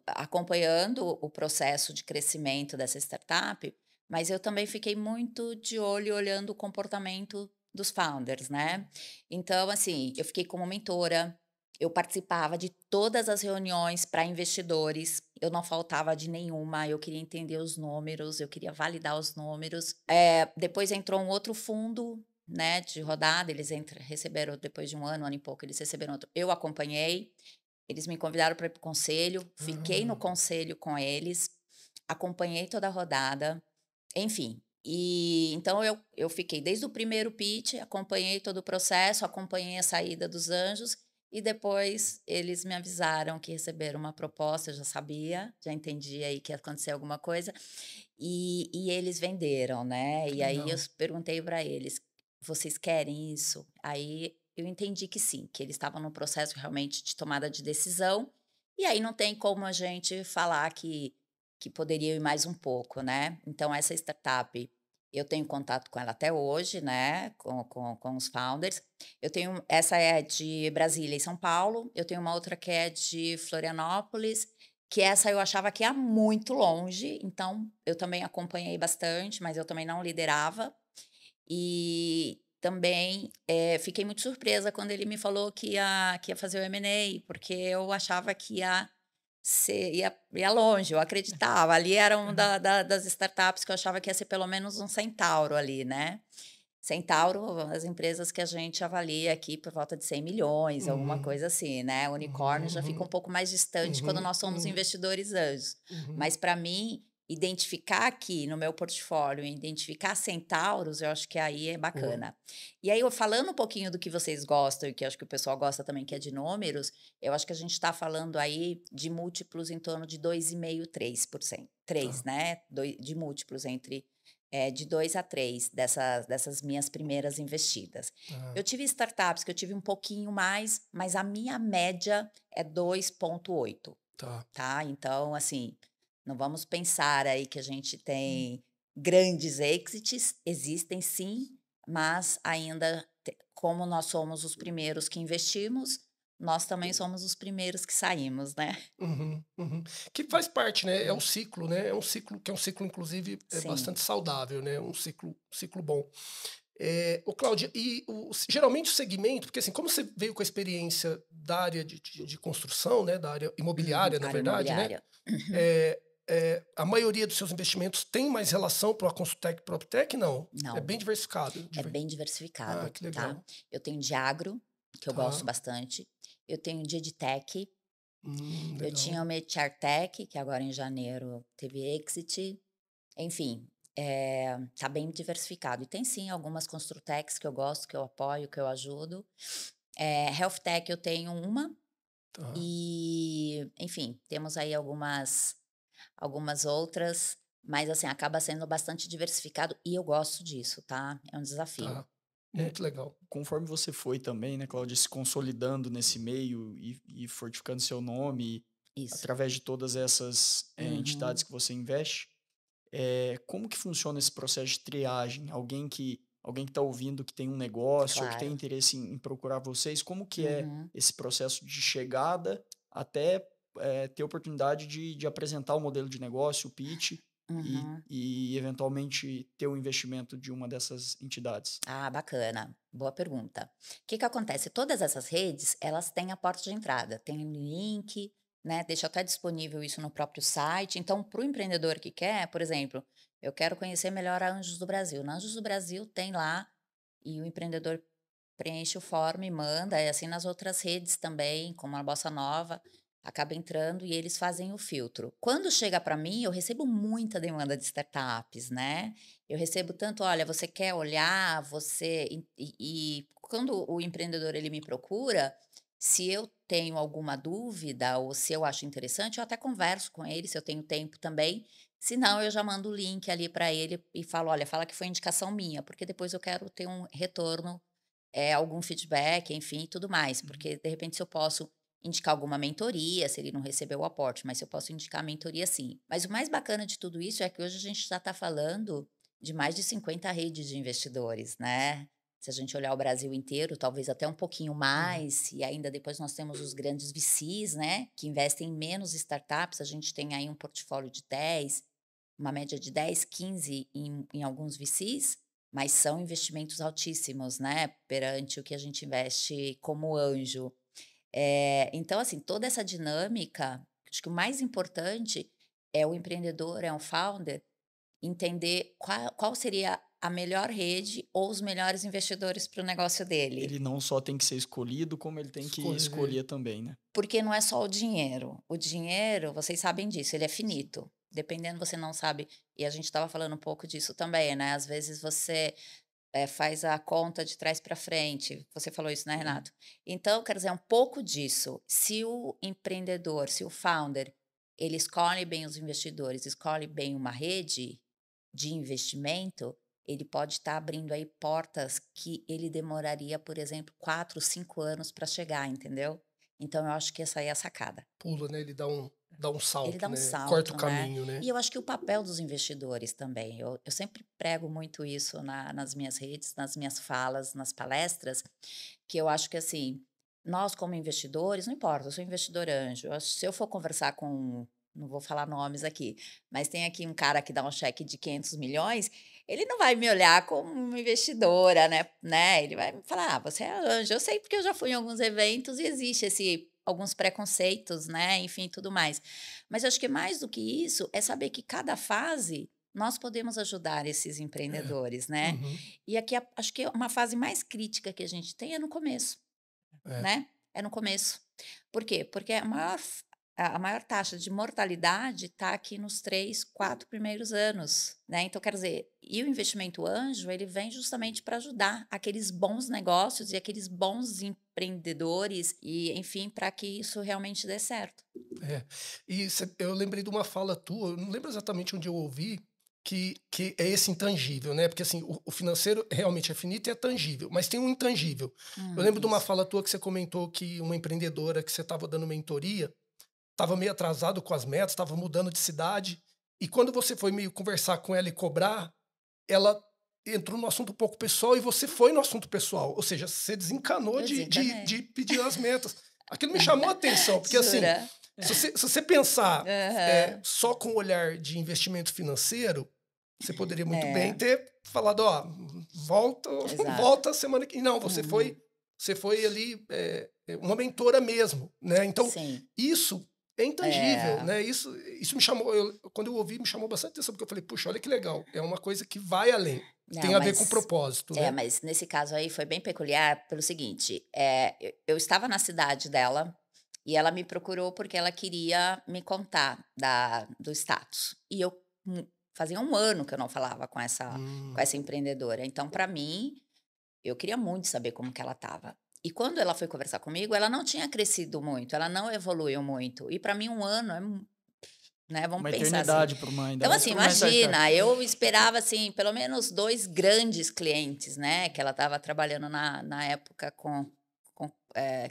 acompanhando o processo de crescimento dessa startup, mas eu também fiquei muito de olho olhando o comportamento dos founders, né? Então, assim, eu fiquei como mentora, eu participava de todas as reuniões para investidores, eu não faltava de nenhuma, eu queria entender os números, eu queria validar os números. Depois entrou um outro fundo, né, de rodada, eles receberam depois de um ano e pouco, eles receberam outro. Eu acompanhei, eles me convidaram para ir para o conselho, fiquei no conselho com eles, acompanhei toda a rodada, enfim. E então eu fiquei desde o primeiro pitch, acompanhei todo o processo, acompanhei a saída dos anjos e depois eles me avisaram que receberam uma proposta, eu já sabia, já entendi aí que ia acontecer alguma coisa, e eles venderam, né? Que E aí eu legal. perguntei para eles: vocês querem isso? Aí eu entendi que sim, que eles estavam num processo realmente de tomada de decisão, e aí não tem como a gente falar que poderia ir mais um pouco, né? Então, essa startup, eu tenho contato com ela até hoje, né? Com os founders. Essa é de Brasília e São Paulo. Eu tenho uma outra que é de Florianópolis, que essa eu achava que ia muito longe, então eu também acompanhei bastante, mas eu também não liderava. E também fiquei muito surpresa quando ele me falou que ia fazer o M&A, porque eu achava que ia longe, eu acreditava. Ali era das startups que eu achava que ia ser pelo menos um centauro ali, né? Centauro, as empresas que a gente avalia aqui por volta de 100 milhões, alguma Uhum, coisa assim, né? Unicórnio já fica uhum, um pouco mais distante quando uhum, nós somos uhum, investidores anjos. uhum, Mas para mim, identificar aqui no meu portfólio, identificar centauros, eu acho que aí é boa. bacana. E aí, eu falando um pouquinho do que vocês gostam e que eu acho que o pessoal gosta também, que é de números, eu acho que a gente está falando aí de múltiplos em torno de 2,5, 3%. 3, Tá. né? De múltiplos entre de 2 a 3 dessas minhas primeiras investidas. Ah, Eu tive startups que eu tive um pouquinho mais, mas a minha média é 2,8, tá. tá? Então, assim, não vamos pensar aí que a gente tem grandes exits, existem sim, mas ainda, como nós somos os primeiros que investimos, nós também somos os primeiros que saímos, né? Uhum, uhum. Que faz parte, né? É o ciclo, né? É um ciclo que é um ciclo, inclusive, Sim, bastante saudável, né? Ciclo bom. Ô, Cláudia, geralmente o segmento, porque assim, como você veio com a experiência da área de construção, né? Da área imobiliária, na área verdade, né? imobiliária. Uhum. É, a maioria dos seus investimentos tem mais relação para a Consultec e PropTech? Não. É Não, bem diversificado. é bem Ah, diversificado, que tá? legal. Eu tenho de agro, que eu gosto Tá. bastante. Eu tenho de edtech. Eu Legal. tinha uma EdCharTech, que agora em janeiro teve exit. Enfim, tá bem diversificado. E tem sim algumas Construtechs que eu gosto, que eu apoio, que eu ajudo. Health Tech eu tenho uma. Tá. E, enfim, temos aí algumas outras. Mas, assim, acaba sendo bastante diversificado. E eu gosto disso, tá? É um desafio. Tá. Muito legal. Conforme você foi também, né, Cláudia, se consolidando nesse meio e fortificando seu nome Isso. através de todas essas entidades Uhum, que você investe, como que funciona esse processo de triagem? Alguém que está ouvindo que tem um negócio ou que tem claro. interesse em procurar vocês, como que é Uhum, esse processo de chegada até ter oportunidade de apresentar o modelo de negócio, o pitch, uhum. e eventualmente ter o investimento de uma dessas entidades? Ah, bacana. Boa pergunta. O que que acontece? Todas essas redes, elas têm a porta de entrada, tem link, né? Deixa até disponível isso no próprio site. Então, para o empreendedor que quer, por exemplo, eu quero conhecer melhor a Anjos do Brasil. Na Anjos do Brasil tem lá e o empreendedor preenche o form e manda, e assim nas outras redes também, como a Bossa Nova, acaba entrando e eles fazem o filtro. Quando chega para mim, eu recebo muita demanda de startups, né? Eu recebo tanto, olha, você quer olhar, e quando o empreendedor ele me procura, se eu tenho alguma dúvida ou se eu acho interessante, eu até converso com ele, se eu tenho tempo também. Se não, eu já mando o link ali para ele e falo, olha, fala que foi indicação minha, porque depois eu quero ter um retorno algum feedback, enfim, e tudo mais. Porque, de repente, se eu posso indicar alguma mentoria, se ele não recebeu o aporte, mas se eu posso indicar a mentoria, sim. Mas o mais bacana de tudo isso é que hoje a gente já está falando de mais de 50 redes de investidores, né? Se a gente olhar o Brasil inteiro, talvez até um pouquinho Uhum. mais, e ainda depois nós temos os grandes VCs, né? Que investem em menos startups, a gente tem aí um portfólio de 10, uma média de 10, 15 em alguns VCs, mas são investimentos altíssimos, né? Perante o que a gente investe como anjo. Então, assim, toda essa dinâmica, acho que o mais importante é o empreendedor, é o founder, entender qual seria a melhor rede ou os melhores investidores para o negócio dele. Ele não só tem que ser escolhido, como ele tem que Escolher. escolher também, né? Porque não é só o dinheiro. O dinheiro, vocês sabem disso, ele é finito. Dependendo, você não sabe. E a gente estava falando um pouco disso também, né? Às vezes você faz a conta de trás para frente. Você falou isso, né, Renato? Então, quer dizer, é um pouco disso. Se o empreendedor, se o founder, ele escolhe bem os investidores, escolhe bem uma rede de investimento, ele pode estar abrindo aí portas que ele demoraria, por exemplo, 4, 5 anos para chegar, entendeu? Então, eu acho que essa aí é a sacada. Pula, né? Ele dá um Ele salto, dá um né? Corta o salto, né. caminho, né? E eu acho que o papel dos investidores também, eu sempre prego muito isso nas minhas redes, nas minhas falas, nas palestras, que eu acho que, assim, nós como investidores, não importa, eu sou investidor anjo, eu acho se eu for conversar com, não vou falar nomes aqui, mas tem aqui um cara que dá um cheque de 500 milhões, ele não vai me olhar como uma investidora, né, ele vai me falar: "Ah, você é anjo", eu sei porque eu já fui em alguns eventos e existe esse alguns preconceitos, né, enfim, tudo mais. Mas eu acho que mais do que isso, é saber que cada fase nós podemos ajudar esses É. empreendedores, né. Uhum. E aqui acho que uma fase mais crítica que a gente tem é no começo, É. né, é no começo. Por quê? Porque a maior taxa de mortalidade está aqui nos 3, 4 primeiros anos, né. Então quer dizer, e o investimento anjo, ele vem justamente para ajudar aqueles bons negócios e aqueles bons empreendedores e, enfim, para que isso realmente dê certo. É. Eu lembrei de uma fala tua, eu não lembro exatamente onde eu ouvi, que é esse intangível, né? Porque assim, o financeiro realmente é finito e é tangível, mas tem um intangível. Eu lembro de uma Isso. fala tua que você comentou que uma empreendedora que você estava dando mentoria estava meio atrasado com as metas, estava mudando de cidade, e quando você foi meio conversar com ela e cobrar, ela entrou no assunto um pouco pessoal e você foi no assunto pessoal, ou seja, você desencanou Eu de desencanei. pedir as metas. Aquilo me chamou a atenção, porque assim, Jura? se você pensar Aham. só com o olhar de investimento financeiro, você poderia muito bem É, ter falado, ó, volta, exato. volta semana que não, Uhum. você foi ali uma mentora mesmo, né? Então Sim. isso é intangível, É. né? Isso me chamou, quando eu ouvi, me chamou bastante atenção, porque eu falei, puxa, olha que legal, é uma coisa que vai além, tem Não, a ver com mas propósito, né? mas nesse caso aí foi bem peculiar pelo seguinte, eu estava na cidade dela, e ela me procurou porque ela queria me contar do status. E eu fazia um ano que eu não falava com Hum, essa empreendedora, então para mim, eu queria muito saber como que ela estava. E quando ela foi conversar comigo, ela não tinha crescido muito, ela não evoluiu muito, e para mim um ano né, vamos Uma pensar assim. eternidade para uma, ainda Então, mais assim, para uma startup. imagina, eu esperava, assim, pelo menos 2 grandes clientes, né, que ela estava trabalhando na época com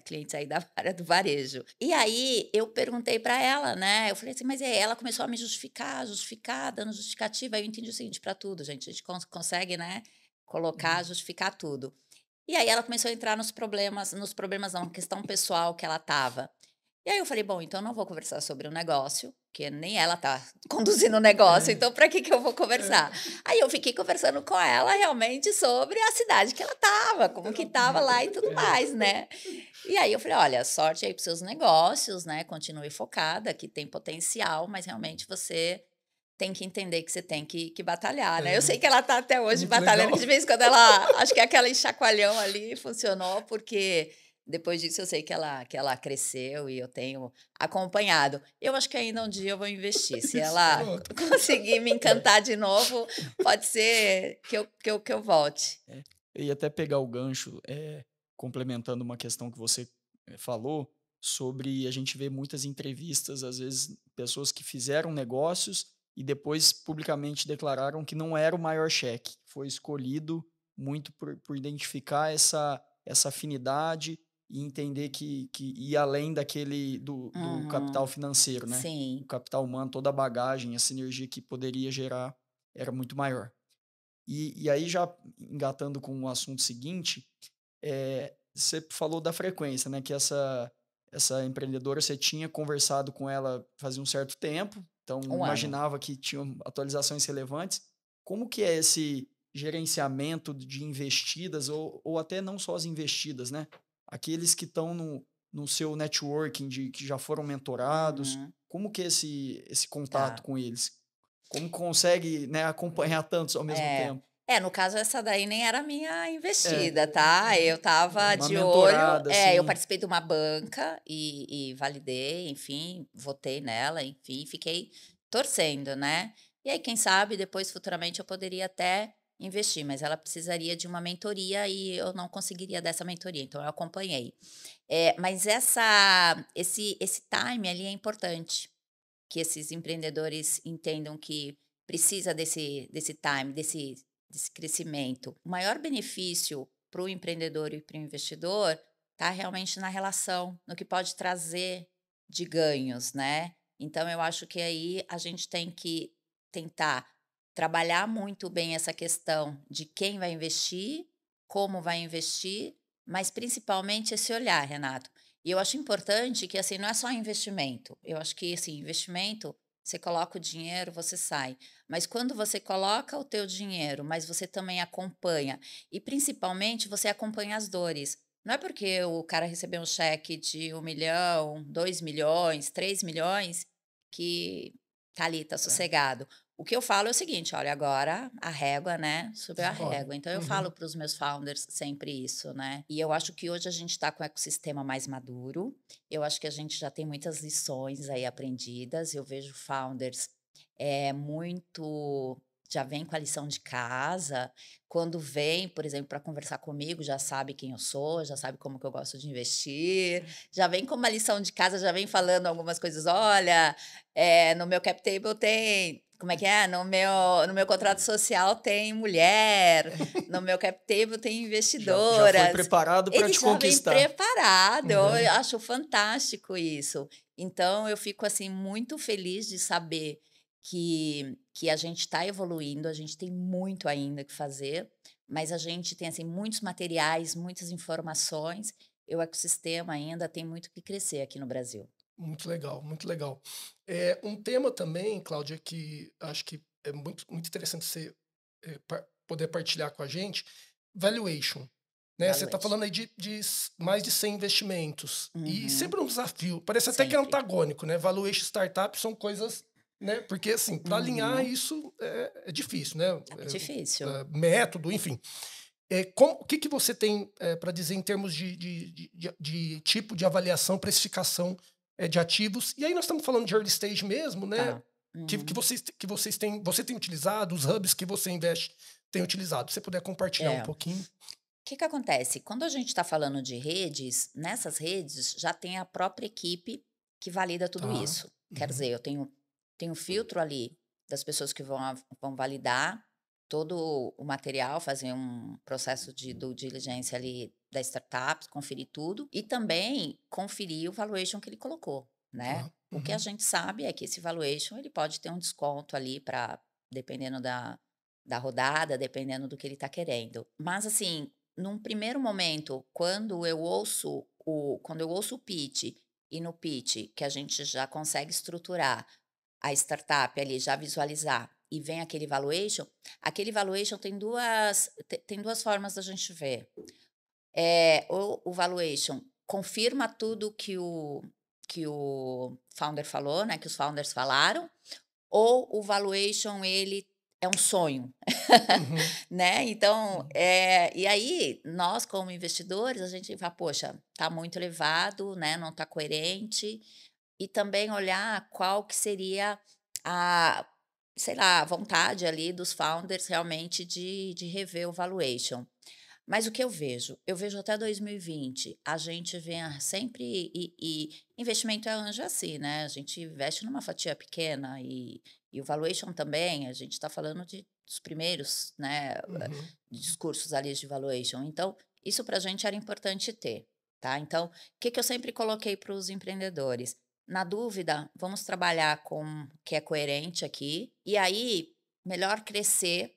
clientes aí da área do varejo. E aí, eu perguntei para ela, né, eu falei assim: "Mas ela começou a me justificar, dando justificativa, aí eu entendi o seguinte, para tudo, gente, a gente consegue, né, colocar, hum, justificar tudo. E aí ela começou a entrar nos problemas não, questão pessoal que ela estava. E aí eu falei: "Bom, então eu não vou conversar sobre o negócio, porque nem ela tá conduzindo o negócio, é, então para que que eu vou conversar?". é, Aí eu fiquei conversando com ela realmente sobre a cidade que ela estava, como que estava lá e tudo é, mais, né. E aí eu falei: "Olha, sorte aí para os seus negócios, né, continue focada, que tem potencial, mas realmente você tem que entender que você tem que batalhar, né". Eu sei é, que ela tá até é hoje muito legal. batalhando, de vez em quando ela acho que aquele chacoalhão ali funcionou, porque depois disso eu sei que ela cresceu e eu tenho acompanhado. Eu acho que ainda um dia eu vou investir, se Isso, ela pronto. conseguir me encantar de novo, pode ser que eu volte. É. Eu ia até pegar o gancho, complementando uma questão que você falou, sobre a gente vê muitas entrevistas, às vezes, pessoas que fizeram negócios e depois publicamente declararam que não era o maior cheque, foi escolhido muito por identificar essa afinidade e entender que ir além do capital financeiro, né? O Sim. capital humano, toda a bagagem, a sinergia que poderia gerar era muito maior. E aí, já engatando com o assunto seguinte, você falou da frequência, né? Que essa empreendedora, você tinha conversado com ela fazia um certo tempo, então Um ano. imaginava que tinham atualizações relevantes. Como que é esse gerenciamento de investidas, ou até não só as investidas, né? Aqueles que estão no seu networking, que já foram mentorados, Uhum. como que é esse contato Tá. com eles? Como consegue, né, acompanhar tantos ao mesmo É. tempo? No caso, essa daí nem era minha É, investida, tá? Eu tava uma de olho. mentorada, Eu assim. participei de uma banca e validei, enfim, votei nela, enfim, fiquei torcendo, né? E aí, quem sabe, depois, futuramente, eu poderia até investir, mas ela precisaria de uma mentoria e eu não conseguiria dessa mentoria, então eu acompanhei. Mas esse time ali é importante, que esses empreendedores entendam que precisa desse time, desse crescimento. O maior benefício para o empreendedor e para o investidor está realmente na relação, no que pode trazer de ganhos, né? Então, eu acho que aí a gente tem que tentar trabalhar muito bem essa questão de quem vai investir, como vai investir, mas principalmente esse olhar, Renato. E eu acho importante que, assim, não é só investimento. Eu acho que, assim, investimento, você coloca o dinheiro, você sai. Mas quando você coloca o teu dinheiro, mas você também acompanha, e principalmente você acompanha as dores. Não é porque o cara recebeu um cheque de 1 milhão, 2 milhões, 3 milhões, que tá ali, tá É, sossegado. O que eu falo é o seguinte: olha, agora a régua, né, subiu a Descobre. régua. Então eu Uhum. falo para os meus founders sempre isso, né? E eu acho que hoje a gente está com o ecossistema mais maduro. Eu acho que a gente já tem muitas lições aí aprendidas. Eu vejo founders muito. Já vem com a lição de casa. Quando vem, por exemplo, para conversar comigo, já sabe quem eu sou, já sabe como que eu gosto de investir, já vem com uma lição de casa, já vem falando algumas coisas. Olha, no meu cap table tem. Como é que é? No meu contrato social tem mulher, no meu cap table tem já foi investidoras. preparado para Ele te já vem conquistar. preparado, eu Uhum. acho fantástico isso. Então eu fico, assim, muito feliz de saber que a gente está evoluindo, a gente tem muito ainda que fazer, mas a gente tem, assim, muitos materiais, muitas informações, e o ecossistema ainda tem muito que crescer aqui no Brasil. Muito legal, muito legal. Um tema também, Cláudia, que acho que é muito, muito interessante você poder partilhar com a gente, valuation. Né? Você está Valuation. falando aí mais de 100 investimentos. E Uhum, sempre um desafio. Parece até que é sempre. antagônico, né? Valuation e startup são coisas. Né? Porque, assim, para alinhar Uhum. isso é difícil, né? É difícil. Método, enfim. O que você tem para dizer em termos de tipo de avaliação, precificação de ativos? E aí nós estamos falando de early stage mesmo, né? Tá. Que Uhum. vocês têm, você tem utilizado, os hubs que você investe tem utilizado. Se você puder compartilhar um É. pouquinho. O que acontece? Quando a gente está falando de redes, nessas redes já tem a própria equipe que valida tudo Tá. isso. Quer Uhum. dizer, eu tenho filtro ali das pessoas que vão validar todo o material, fazer um processo de due diligence ali da startup, conferir tudo e também conferir o valuation que ele colocou, né? Tá. O que a Uhum. gente sabe é que esse valuation ele pode ter um desconto ali para, dependendo da rodada, dependendo do que ele está querendo. Mas assim, num primeiro momento, quando eu ouço o pitch e no pitch que a gente já consegue estruturar a startup ali, já visualizar e vem aquele valuation tem duas formas da gente ver. Ou o valuation confirma tudo que o founder falou, né, que os founders falaram, ou o valuation ele é um sonho. Uhum. Né, então, e aí nós como investidores, a gente fala: "Poxa, tá muito elevado, né, não tá coerente", e também olhar qual que seria a, sei lá, a vontade ali dos founders realmente de rever o valuation. Mas o que eu vejo? Eu vejo até 2020, a gente vem sempre investimento é anjo assim, né, a gente investe numa fatia pequena e o valuation também, a gente está falando de dos primeiros, né, Uhum. discursos ali de valuation. Então, isso para a gente era importante ter, tá? Então, o que que eu sempre coloquei para os empreendedores? Na dúvida, vamos trabalhar com o que é coerente aqui, e aí, melhor crescer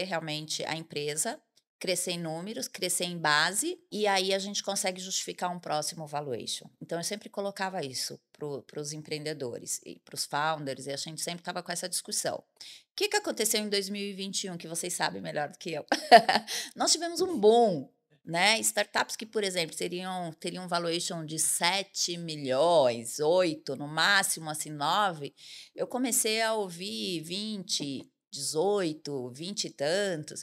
realmente a empresa, crescer em números, crescer em base, e aí a gente consegue justificar um próximo valuation. Então eu sempre colocava isso para os empreendedores e para os founders, e a gente sempre estava com essa discussão. O que, que aconteceu em 2021, que vocês sabem melhor do que eu? Nós tivemos um boom, né? Startups que, por exemplo, teriam um valuation de 7 milhões, 8, no máximo assim 9. Eu comecei a ouvir 20, 18, 20 e tantos.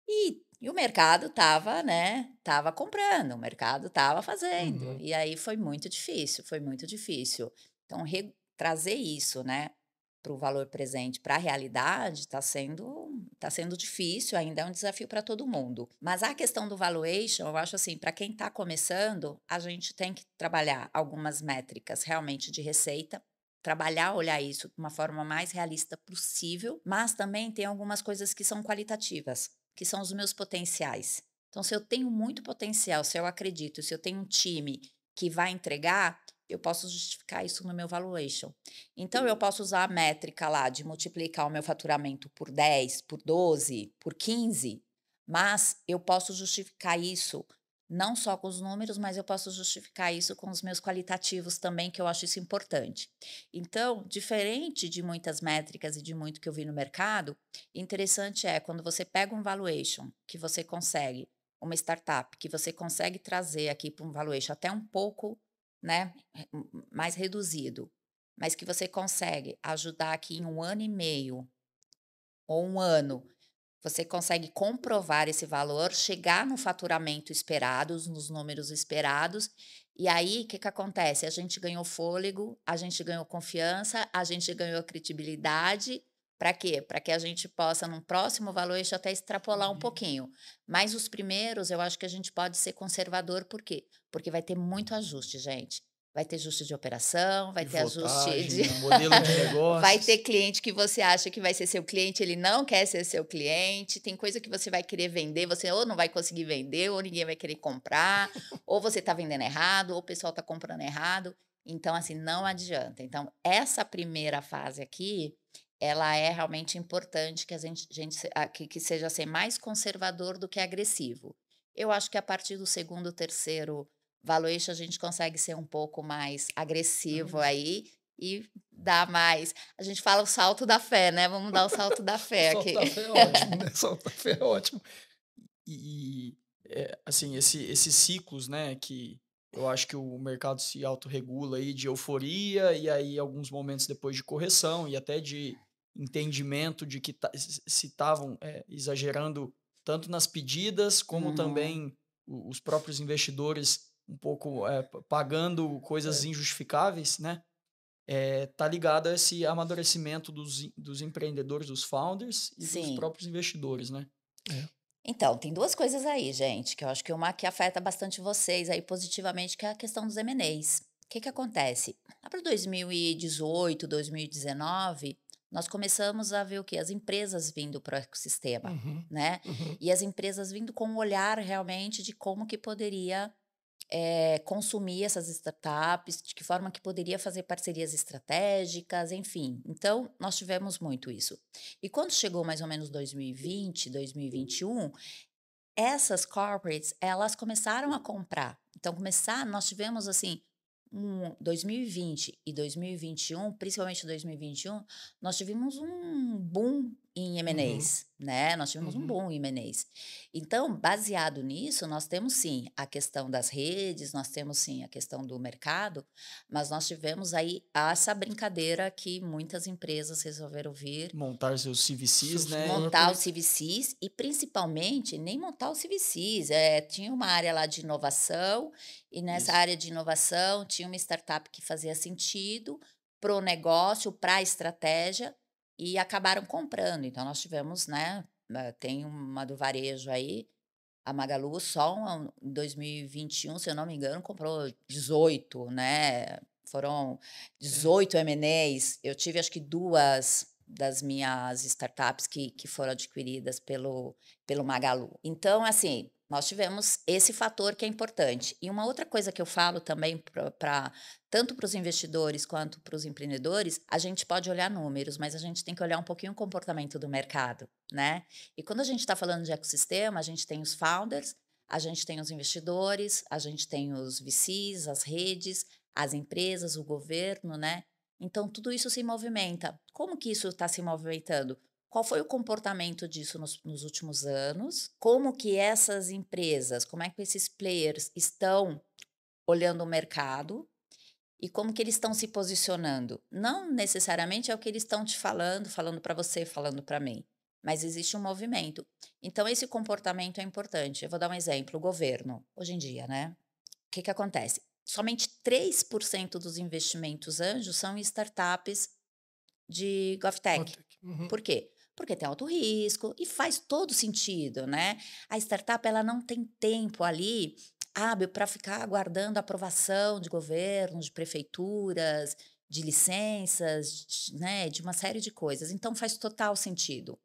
E o mercado estava, né, estava comprando, o mercado estava fazendo. Uhum. E aí foi muito difícil, foi muito difícil. Então, trazer isso, né, para o valor presente, para a realidade, tá sendo difícil, ainda é um desafio para todo mundo. Mas a questão do valuation, eu acho assim, para quem está começando, a gente tem que trabalhar algumas métricas realmente de receita, trabalhar, olhar isso de uma forma mais realista possível, mas também tem algumas coisas que são qualitativas, que são os meus potenciais. Então, se eu tenho muito potencial, se eu acredito, se eu tenho um time que vai entregar, eu posso justificar isso no meu valuation. Então, eu posso usar a métrica lá de multiplicar o meu faturamento por 10, por 12, por 15, mas eu posso justificar isso não só com os números, mas eu posso justificar isso com os meus qualitativos também, que eu acho isso importante. Então, diferente de muitas métricas e de muito que eu vi no mercado, interessante é quando você pega um valuation que você consegue, uma startup que você consegue trazer aqui para um valuation até um pouco, né, mais reduzido, mas que você consegue ajudar aqui em 1 ano e meio ou 1 ano, você consegue comprovar esse valor, chegar no faturamento esperado, nos números esperados, e aí o que que acontece? A gente ganhou fôlego, a gente ganhou confiança, a gente ganhou credibilidade. Para quê? Para que a gente possa, num próximo valuation, até extrapolar um Uhum. pouquinho. Mas os primeiros, eu acho que a gente pode ser conservador, por quê? Porque vai ter muito ajuste, gente. Vai ter ajuste de operação, vai ter ajuste de. Pivotagem, modelo de É. Vai ter negócios. cliente que você acha que vai ser seu cliente, ele não quer ser seu cliente. Tem coisa que você vai querer vender, você ou não vai conseguir vender, ou ninguém vai querer comprar, ou você está vendendo errado, ou o pessoal está comprando errado. Então, assim, não adianta. Então, essa primeira fase aqui, ela é realmente importante que que seja ser mais conservador do que agressivo. Eu acho que a partir do segundo, terceiro valuation, a gente consegue ser um pouco mais agressivo aí e dar mais. A gente fala o salto da fé, né? Vamos dar o salto da O fé salto aqui. da fé é ótimo, né? O salto da fé é ótimo. Assim, esses ciclos, né, que eu acho que o mercado se autorregula aí de euforia e aí alguns momentos depois de correção e até de entendimento de que se estavam exagerando tanto nas pedidas como Uhum. também os próprios investidores um pouco pagando coisas É. injustificáveis, né? Tá ligado a esse amadurecimento dos empreendedores, dos founders e dos Sim. próprios investidores, né? É. Então, tem duas coisas aí, gente, que eu acho que uma que afeta bastante vocês aí positivamente, que é a questão dos M&As. O que que acontece? Lá para 2018, 2019, nós começamos a ver o quê? As empresas vindo para o ecossistema, Uhum. né? Uhum. E as empresas vindo com um olhar realmente de como que poderia consumir essas startups, de que forma que poderia fazer parcerias estratégicas, enfim. Então, nós tivemos muito isso. E quando chegou mais ou menos 2020, 2021, essas corporates, elas começaram a comprar. Então nós tivemos assim, 2020 e 2021, principalmente 2021, nós tivemos um boom em Uhum. M&As, né? Nós tivemos um Uhum. boom em M&As. Então, baseado nisso, nós temos sim a questão das redes, nós temos sim a questão do mercado, mas nós tivemos aí essa brincadeira que muitas empresas resolveram vir Montar seus CVCs, Seus né? montar os corporate. CVCs e principalmente nem montar os CVCs, tinha uma área lá de inovação e nessa Isso. área de inovação tinha uma startup que fazia sentido para o negócio, para a estratégia e acabaram comprando. Então nós tivemos, né, tem uma do varejo aí, a Magalu só em 2021, se eu não me engano, comprou 18, né? Foram É. 18 M&As. Eu tive acho que duas das minhas startups que foram adquiridas pelo Magalu. Então, assim, nós tivemos esse fator que é importante. E uma outra coisa que eu falo também tanto para os investidores quanto para os empreendedores, a gente pode olhar números, mas a gente tem que olhar um pouquinho o comportamento do mercado, né? E quando a gente está falando de ecossistema, a gente tem os founders, a gente tem os investidores, a gente tem os VCs, as redes, as empresas, o governo, né? Então, tudo isso se movimenta. Como que isso está se movimentando? Qual foi o comportamento disso nos últimos anos? Como que essas empresas, como é que esses players estão olhando o mercado e como que eles estão se posicionando? Não necessariamente é o que eles estão te falando para você, falando para mim, mas existe um movimento. Então, esse comportamento é importante. Eu vou dar um exemplo: o governo, hoje em dia, né? O que acontece? Somente 3% dos investimentos anjos são em startups de GovTech. Por quê? Porque tem alto risco e faz todo sentido, né? A startup ela não tem tempo ali hábil para ficar aguardando a aprovação de governos, de prefeituras, de licenças, né? De uma série de coisas. Então faz total sentido.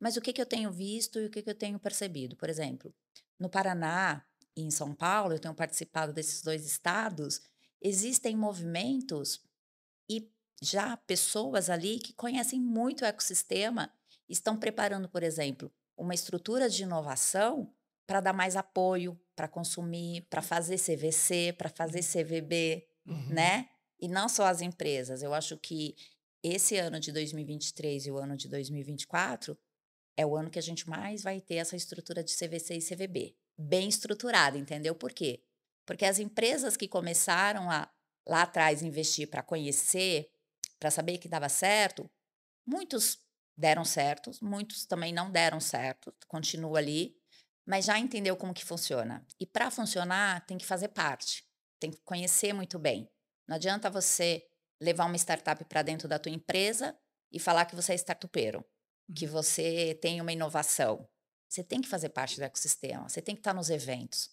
Mas o que eu tenho visto e o que eu tenho percebido? Por exemplo, no Paraná e em São Paulo, eu tenho participado desses dois estados, existem movimentos e já pessoas ali que conhecem muito o ecossistema, estão preparando, por exemplo, uma estrutura de inovação para dar mais apoio, para consumir, para fazer CVC, para fazer CVB, né? E não só as empresas. Eu acho que esse ano de 2023 e o ano de 2024 é o ano que a gente mais vai ter essa estrutura de CVC e CVB. Bem estruturada, entendeu? Por quê? Porque as empresas que começaram lá atrás investir para conhecer, para saber que dava certo, muitos deram certo, muitos também não deram certo, continua ali, mas já entendeu como que funciona. E para funcionar, tem que fazer parte, tem que conhecer muito bem. Não adianta você levar uma startup para dentro da tua empresa e falar que você é startupeiro, que você tem uma inovação. Você tem que fazer parte do ecossistema, você tem que estar nos eventos.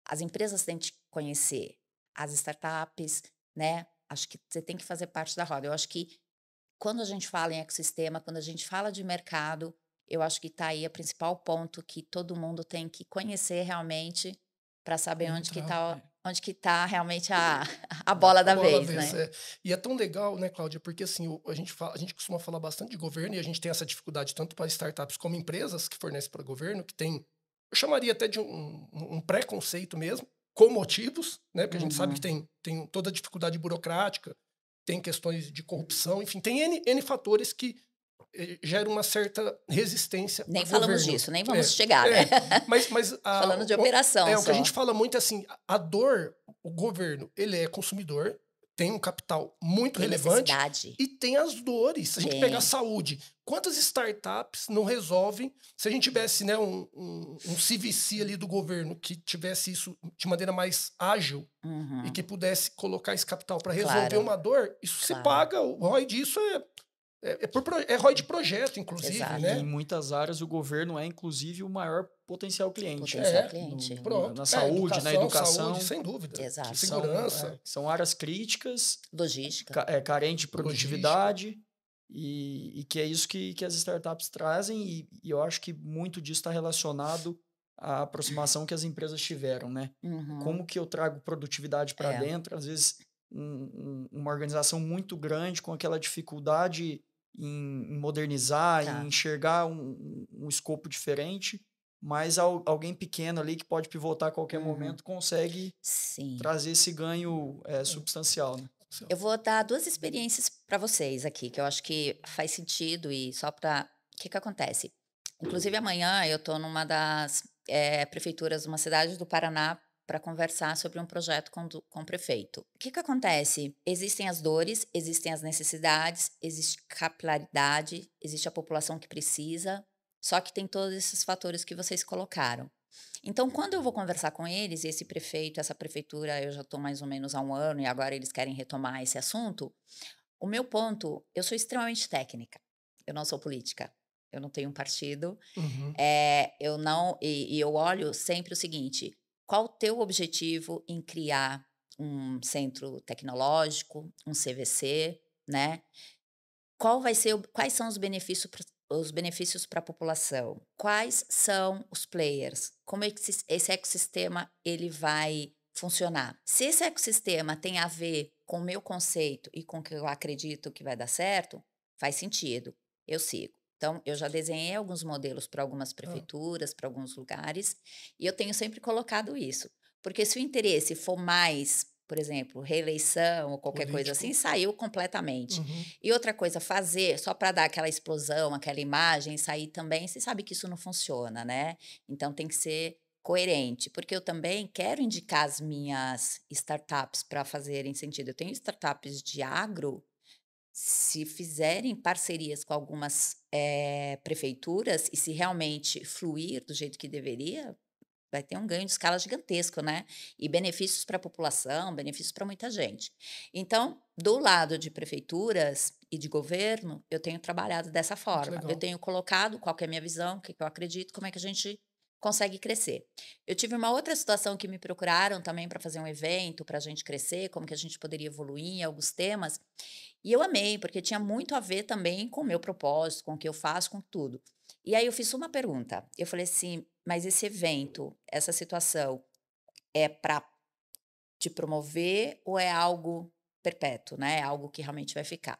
As empresas têm que te conhecer, as startups, né? Acho que você tem que fazer parte da roda. Eu acho que quando a gente fala em ecossistema, quando a gente fala de mercado, eu acho que está aí o principal ponto que todo mundo tem que conhecer realmente para saber onde que tá realmente a bola da vez, né? É. E é tão legal, né, Cláudia? Porque assim, a gente costuma falar bastante de governo e a gente tem essa dificuldade tanto para startups como empresas que fornecem para o governo, que tem, eu chamaria até de um preconceito mesmo, com motivos, né? Porque a gente sabe que tem toda a dificuldade burocrática, tem questões de corrupção, enfim, tem N fatores que geram uma certa resistência. Nem falamos disso, nem vamos chegar, né? Falando de operação. O que a gente fala muito é assim, a dor, o governo, ele é consumidor, tem um capital muito relevante e tem as dores. Se a gente pegar saúde, quantas startups não resolvem? Se a gente tivesse, né, um CVC ali do governo que tivesse isso de maneira mais ágil e que pudesse colocar esse capital para resolver uma dor, isso se paga, o ROI disso é ROI de projeto, inclusive, Exato. né? Em muitas áreas, o governo é, inclusive, o maior potencial cliente. Pronto. Na saúde, na educação. Saúde, sem dúvida. Exato. Segurança. São áreas críticas. Logística. Carente de produtividade. E que é isso que as startups trazem. E eu acho que muito disso está relacionado à aproximação que as empresas tiveram, né? Como que eu trago produtividade para dentro? Às vezes, uma organização muito grande com aquela dificuldade em modernizar, em enxergar um escopo diferente, mas alguém pequeno ali que pode pivotar a qualquer momento consegue trazer esse ganho substancial, né? Eu vou dar 2 experiências para vocês aqui, que eu acho que faz sentido e só para... O que acontece? Inclusive, amanhã eu estou numa das prefeituras de uma cidade do Paraná para conversar sobre um projeto com o prefeito. O que acontece? Existem as dores, existem as necessidades, existe capilaridade, existe a população que precisa, só que tem todos esses fatores que vocês colocaram. Então, quando eu vou conversar com eles, esse prefeito, essa prefeitura, eu já estou mais ou menos há 1 ano e agora eles querem retomar esse assunto, o meu ponto, eu sou extremamente técnica, eu não sou política, eu não tenho um partido, eu olho sempre o seguinte: qual o teu objetivo em criar um centro tecnológico, um CVC, né? quais são os benefícios para a população? Quais são os players? Como é que esse ecossistema ele vai funcionar? Se esse ecossistema tem a ver com o meu conceito e com o que eu acredito que vai dar certo, faz sentido, eu sigo. Então, eu já desenhei alguns modelos para algumas Ah, prefeituras, para alguns lugares, e eu tenho sempre colocado isso. Porque se o interesse for mais, por exemplo, reeleição ou qualquer coisa político. assim, saiu completamente. Uhum. E outra coisa, fazer só para dar aquela explosão, aquela imagem, sair também, você sabe que isso não funciona, né? Então tem que ser coerente, porque eu também quero indicar as minhas startups para fazerem sentido. Eu tenho startups de agro, se fizerem parcerias com algumas prefeituras e se realmente fluir do jeito que deveria, vai ter um ganho de escala gigantesco, né? E benefícios para a população, benefícios para muita gente. Então, do lado de prefeituras e de governo, eu tenho trabalhado dessa Muito forma. Eu legal. tenho colocado qual que é a minha visão, o que que eu acredito, como é que a gente consegue crescer. Eu tive uma outra situação que me procuraram também para fazer um evento, para a gente crescer, como que a gente poderia evoluir em alguns temas. E eu amei, porque tinha muito a ver também com o meu propósito, com o que eu faço, com tudo. E aí eu fiz uma pergunta. Eu falei assim: mas esse evento, essa situação, é para te promover ou é algo perpétuo, né? É algo que realmente vai ficar?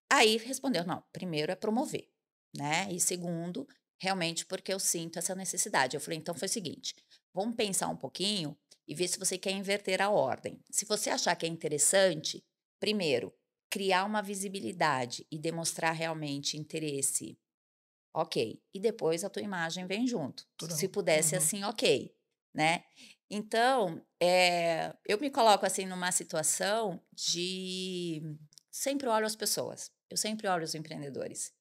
Aí respondeu: não, primeiro é promover, né? E segundo, realmente porque eu sinto essa necessidade. Eu falei: então foi o seguinte, vamos pensar um pouquinho e ver se você quer inverter a ordem. Se você achar que é interessante, primeiro, criar uma visibilidade e demonstrar realmente interesse. Ok. E depois a tua imagem vem junto. Se Natural. pudesse Uhum. assim, ok, né. Então, eu me coloco, assim, numa situação de sempre olho as pessoas, eu sempre olho os empreendedores.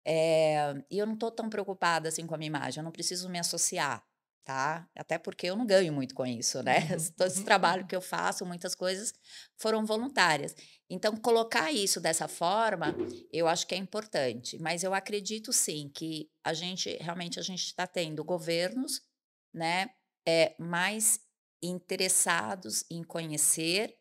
E eu não estou tão preocupada, assim, com a minha imagem, eu não preciso me associar, tá. Até porque eu não ganho muito com isso, né. Uhum. Todo esse Uhum. trabalho Uhum. que eu faço, muitas coisas foram voluntárias. Então colocar isso dessa forma, eu acho que é importante, mas eu acredito sim que a gente está tendo governos, né, mais interessados em conhecer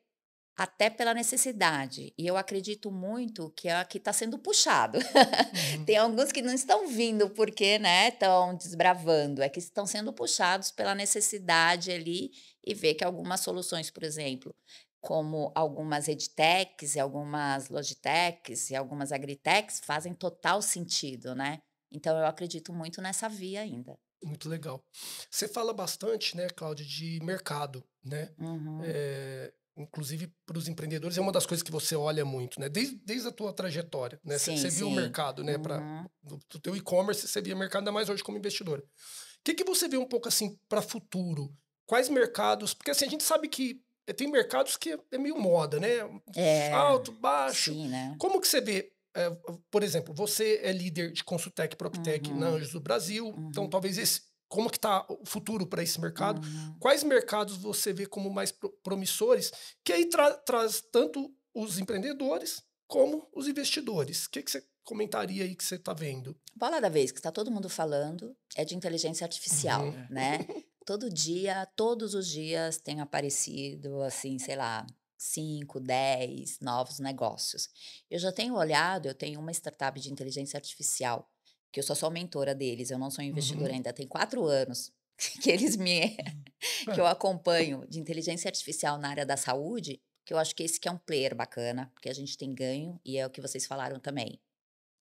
até pela necessidade, e eu acredito muito que é que está sendo puxado. Uhum. Tem alguns que não estão vindo porque, né, estão desbravando, é que estão sendo puxados pela necessidade ali e ver que algumas soluções, por exemplo, como algumas edtechs e algumas logitechs e algumas agritechs fazem total sentido, né. Então eu acredito muito nessa via ainda. Muito legal. Você fala bastante, né, Cláudia, de mercado, né? Uhum, Inclusive para os empreendedores é uma das coisas que você olha muito, né? Desde a tua trajetória, né? sim, Você viu o sim. mercado, né? Para Uhum. do teu e-commerce você via mercado ainda mais hoje como investidora. O que que você vê um pouco assim para futuro? Quais mercados? Porque assim a gente sabe que tem mercados que é meio moda, né? É, Alto, baixo. sim, né. Como que você vê? Por exemplo, você é líder de Consultec, Proptec na Uhum, Anjos do Brasil, então uhum, talvez esse como que está o futuro para esse mercado? uhum. Quais mercados você vê como mais promissores? Que aí traz tanto os empreendedores como os investidores. O que que você comentaria aí que você está vendo? Bola da vez que está todo mundo falando é de inteligência artificial, Uhum. É. né. Todo dia, todos os dias tem aparecido, assim, sei lá, 5, 10 novos negócios. Eu já tenho olhado, eu tenho uma startup de inteligência artificial, que eu só sou mentora deles, eu não sou investidora Uhum. ainda, tem 4 anos que eles me que É, eu acompanho de inteligência artificial na área da saúde, que eu acho que esse que é um player bacana, porque a gente tem ganho e é o que vocês falaram também.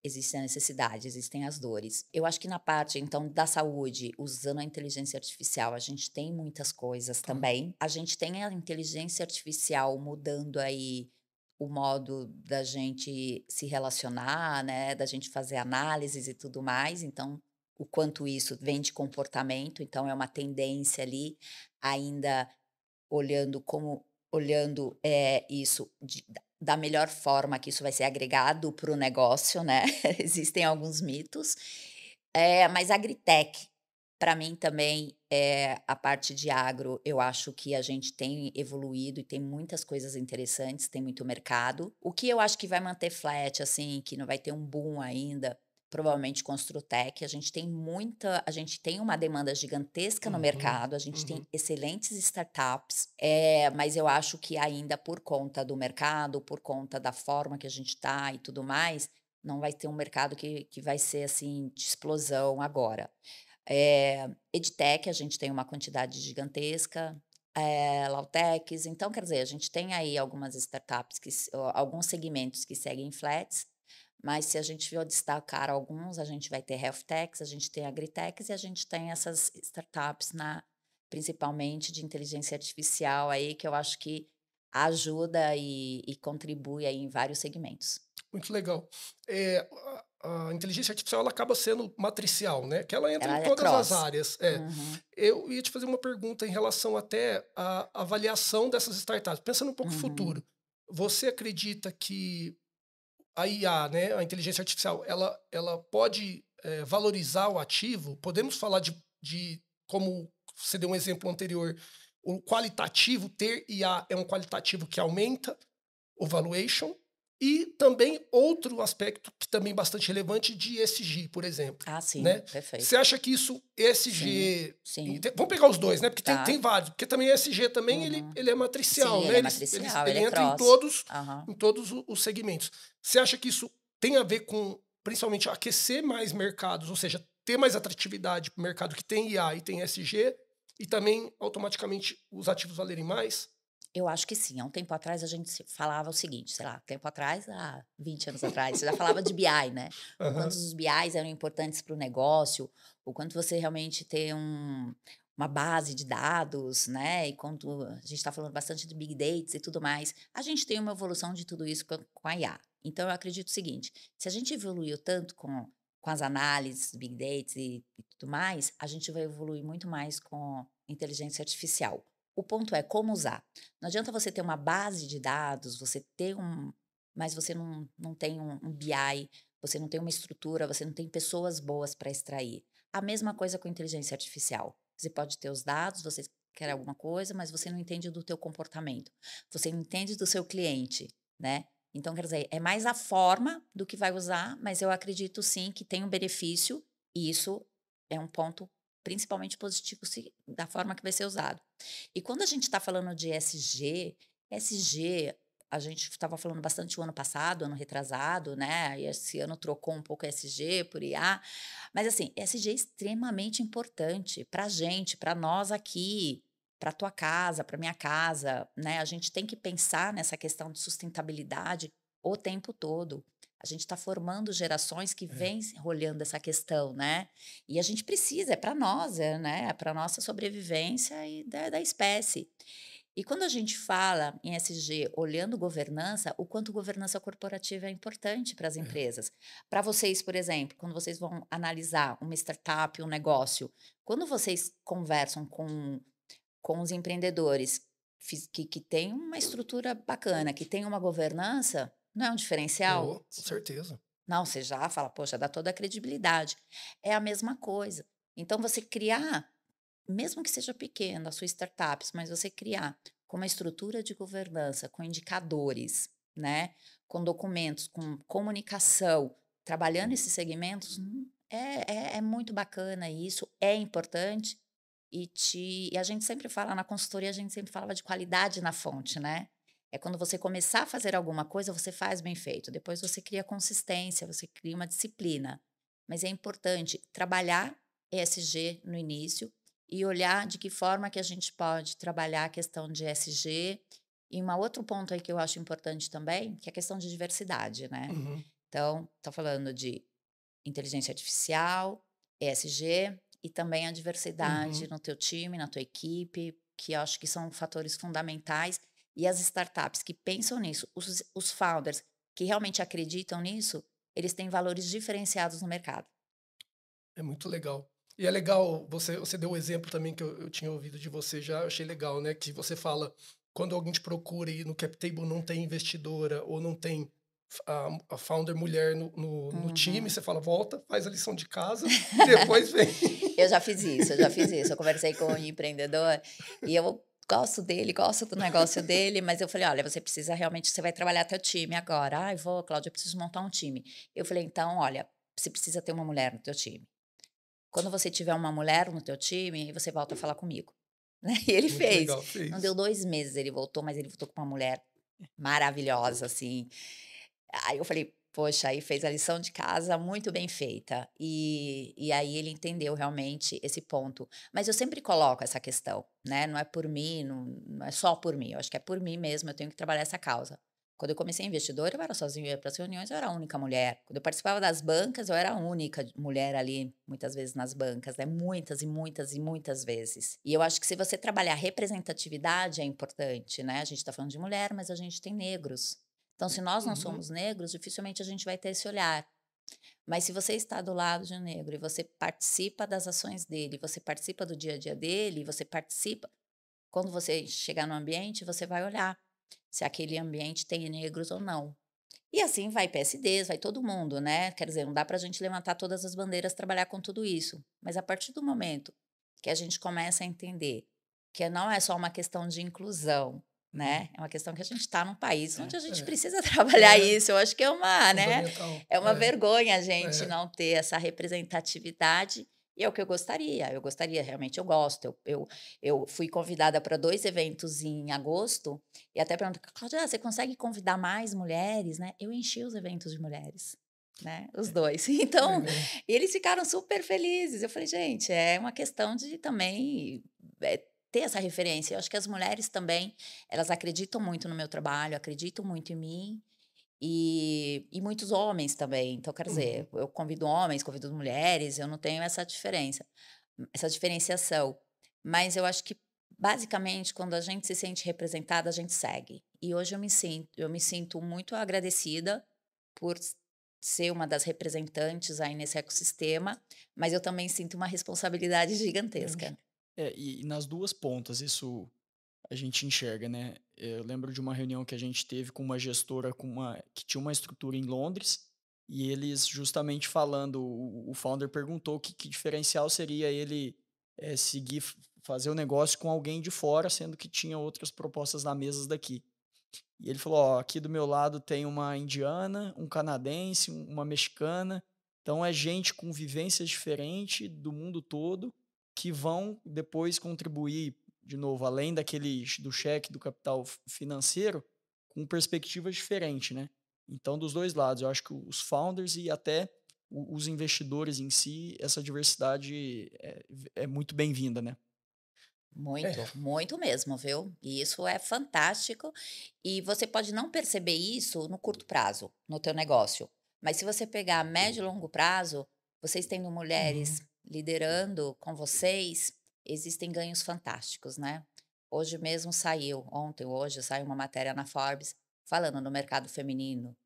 Existe a necessidade, existem as dores. Eu acho que na parte, então, da saúde, usando a inteligência artificial, a gente tem muitas coisas tá. também. A gente tem a inteligência artificial mudando aí o modo da gente se relacionar, né, da gente fazer análises e tudo mais. Então, o quanto isso vem de comportamento, então é uma tendência ali, ainda olhando, isso da melhor forma que isso vai ser agregado para o negócio, né, existem alguns mitos. Mas agritech, para mim também, a parte de agro, eu acho que a gente tem evoluído e tem muitas coisas interessantes, tem muito mercado. O que eu acho que vai manter flat, assim, que não vai ter um boom ainda, provavelmente Construtec. A gente tem uma demanda gigantesca no mercado, a gente tem excelentes startups, mas eu acho que ainda por conta do mercado, por conta da forma que a gente está e tudo mais, não vai ter um mercado que vai ser assim de explosão agora. EdTech, a gente tem uma quantidade gigantesca, Lautecs, então quer dizer, a gente tem aí algumas startups, alguns segmentos que seguem flats, mas se a gente for destacar alguns, a gente vai ter health techs, a gente tem agritechs e a gente tem essas startups principalmente de inteligência artificial aí, que eu acho que ajuda e contribui aí em vários segmentos. Muito legal. A inteligência artificial ela acaba sendo matricial, né? Que ela entra Ela em é todas as cross. áreas. Eu ia te fazer uma pergunta em relação até à avaliação dessas startups. Pensando um pouco no futuro, você acredita que a IA, né, a inteligência artificial, ela pode valorizar o ativo? Podemos falar de, como você deu um exemplo anterior, o qualitativo, ter IA é um qualitativo que aumenta o valuation, e também outro aspecto que também é bastante relevante de ESG, por exemplo. Ah, sim, Né? perfeito. Você acha que isso, ESG... Sim. Vamos pegar os dois, né? Porque Tá. tem vários. Porque também ESG também ele é matricial, Sim, né? ele é matricial, Ele ele é entra em cross. todos os segmentos. Você acha que isso tem a ver com, principalmente, aquecer mais mercados, ou seja, ter mais atratividade para o mercado que tem IA e tem ESG, e também, automaticamente, os ativos valerem mais? Eu acho que sim. Há um tempo atrás a gente falava o seguinte, sei lá, tempo atrás, há 20 anos atrás, você já falava de BI, né? O quanto os BIs eram importantes para o negócio, o quanto você realmente ter uma base de dados, né? E quando a gente está falando bastante de Big Data e tudo mais, a gente tem uma evolução de tudo isso com a IA. Então, eu acredito o seguinte, se a gente evoluiu tanto com as análises, Big Data e tudo mais, a gente vai evoluir muito mais com inteligência artificial. O ponto é como usar. Não adianta você ter uma base de dados, você ter mas você não tem um BI, você não tem uma estrutura, você não tem pessoas boas para extrair. A mesma coisa com inteligência artificial. Você pode ter os dados, você quer alguma coisa, mas você não entende do teu comportamento. Você não entende do seu cliente, né? Então, quer dizer, é mais a forma do que vai usar, mas eu acredito sim que tem um benefício e isso é um ponto principalmente positivo da forma que vai ser usado. E quando a gente está falando de SG, a gente estava falando bastante o ano passado, ano retrasado, né? E esse ano trocou um pouco SG por IA. Mas assim, SG é extremamente importante para a gente, para nós aqui, para tua casa, para minha casa, né? A gente tem que pensar nessa questão de sustentabilidade o tempo todo. A gente está formando gerações que vêm olhando essa questão, né? E a gente precisa, é para nós, né? É para nossa sobrevivência e da espécie. E quando a gente fala em SG olhando governança, o quanto governança corporativa é importante para as empresas. Para vocês, por exemplo, quando vocês vão analisar uma startup, um negócio, quando vocês conversam com os empreendedores que têm uma estrutura bacana, que tem uma governança, não é um diferencial? Com certeza. Não, você já fala, poxa, dá toda a credibilidade. É a mesma coisa. Então, você criar, mesmo que seja pequena, a sua startup, mas você criar com uma estrutura de governança, com indicadores, né, com documentos, com comunicação, trabalhando esses segmentos, é muito bacana e isso é importante. E a gente sempre fala, na consultoria, a gente sempre falava de qualidade na fonte, né? É quando você começar a fazer alguma coisa, você faz bem feito. Depois você cria consistência, você cria uma disciplina. Mas é importante trabalhar ESG no início e olhar de que forma que a gente pode trabalhar a questão de ESG. E um outro ponto aí que eu acho importante também, que é a questão de diversidade, né? Então, está falando de inteligência artificial, ESG e também a diversidade no teu time, na tua equipe, que eu acho que são fatores fundamentais. E as startups que pensam nisso, os founders que realmente acreditam nisso, eles têm valores diferenciados no mercado. É muito legal. E é legal, você deu um exemplo também que eu tinha ouvido de você já, eu achei legal, né? Que você fala, quando alguém te procura e no cap table não tem investidora ou não tem a founder mulher no time, você fala, volta, faz a lição de casa e depois vem. Eu já fiz isso, eu já fiz isso. Eu conversei com um empreendedor e eu gosto dele, gosto do negócio dele, mas eu falei, olha, você precisa realmente, você vai trabalhar teu time agora. Ai, vou, Cláudia, eu preciso montar um time. Eu falei, então, olha, você precisa ter uma mulher no teu time. Quando você tiver uma mulher no teu time, aí você volta a falar comigo. Né? E ele Muito fez. legal, Não fez. deu 2 meses, ele voltou, mas ele voltou com uma mulher maravilhosa, assim. Aí eu falei, poxa, aí fez a lição de casa muito bem feita. E aí ele entendeu realmente esse ponto. Mas eu sempre coloco essa questão, né? Não é por mim, não é só por mim. Eu acho que é por mim mesmo, eu tenho que trabalhar essa causa. Quando eu comecei investidor, eu era sozinha, eu ia para as reuniões, eu era a única mulher. Quando eu participava das bancas, eu era a única mulher ali, muitas vezes nas bancas, né? Muitas e muitas e muitas vezes. E eu acho que se você trabalhar representatividade é importante, né? A gente está falando de mulher, mas a gente tem negros. Então, se nós não Uhum. somos negros, dificilmente a gente vai ter esse olhar. Mas se você está do lado de um negro e você participa das ações dele, você participa do dia a dia dele, você participa. Quando você chegar no ambiente, você vai olhar se aquele ambiente tem negros ou não. E assim vai PSDs, vai todo mundo, né? Quer dizer, não dá para a gente levantar todas as bandeiras, trabalhar com tudo isso. Mas a partir do momento que a gente começa a entender que não é só uma questão de inclusão, Uhum. né? É uma questão que a gente está num país É. onde a gente É, precisa trabalhar é isso. Eu acho que é uma, né? fundamental. É uma vergonha a gente É. não ter essa representatividade. E é o que eu gostaria. Eu gostaria, realmente, eu gosto. Eu fui convidada para 2 eventos em agosto e até pergunto, Cláudia, você consegue convidar mais mulheres, né? Eu enchi os eventos de mulheres, né? Os 2. Que Então, legal. eles ficaram super felizes. Eu falei, gente, é uma questão de também ter essa referência. Eu acho que as mulheres também, elas acreditam muito no meu trabalho, acreditam muito em mim. E muitos homens também. Então, quer Uhum. dizer, eu convido homens, convido mulheres, eu não tenho essa diferença, essa diferenciação. Mas eu acho que, basicamente, quando a gente se sente representada, a gente segue. E hoje eu me sinto muito agradecida por ser uma das representantes aí nesse ecossistema, mas eu também sinto uma responsabilidade gigantesca. E nas duas pontas isso a gente enxerga, né? Eu lembro de uma reunião que a gente teve com uma gestora que tinha uma estrutura em Londres e eles justamente falando, o founder perguntou que diferencial seria ele seguir, fazer o negócio com alguém de fora, sendo que tinha outras propostas na mesa daqui. E ele falou: ó, aqui do meu lado tem uma indiana, um canadense, uma mexicana. Então é gente com vivências diferentes do mundo todo que vão depois contribuir, de novo, além do cheque do capital financeiro, com perspectivas diferentes, né? Então, dos dois lados, eu acho que os founders e até os investidores em si, essa diversidade é muito bem-vinda, né? Muito, É. muito mesmo, viu? E isso é fantástico. E você pode não perceber isso no curto prazo, no teu negócio. Mas se você pegar a médio e longo prazo, vocês tendo Uhum. mulheres liderando com vocês, existem ganhos fantásticos, né? Hoje mesmo saiu, ontem ou hoje saiu uma matéria na Forbes falando no mercado feminino,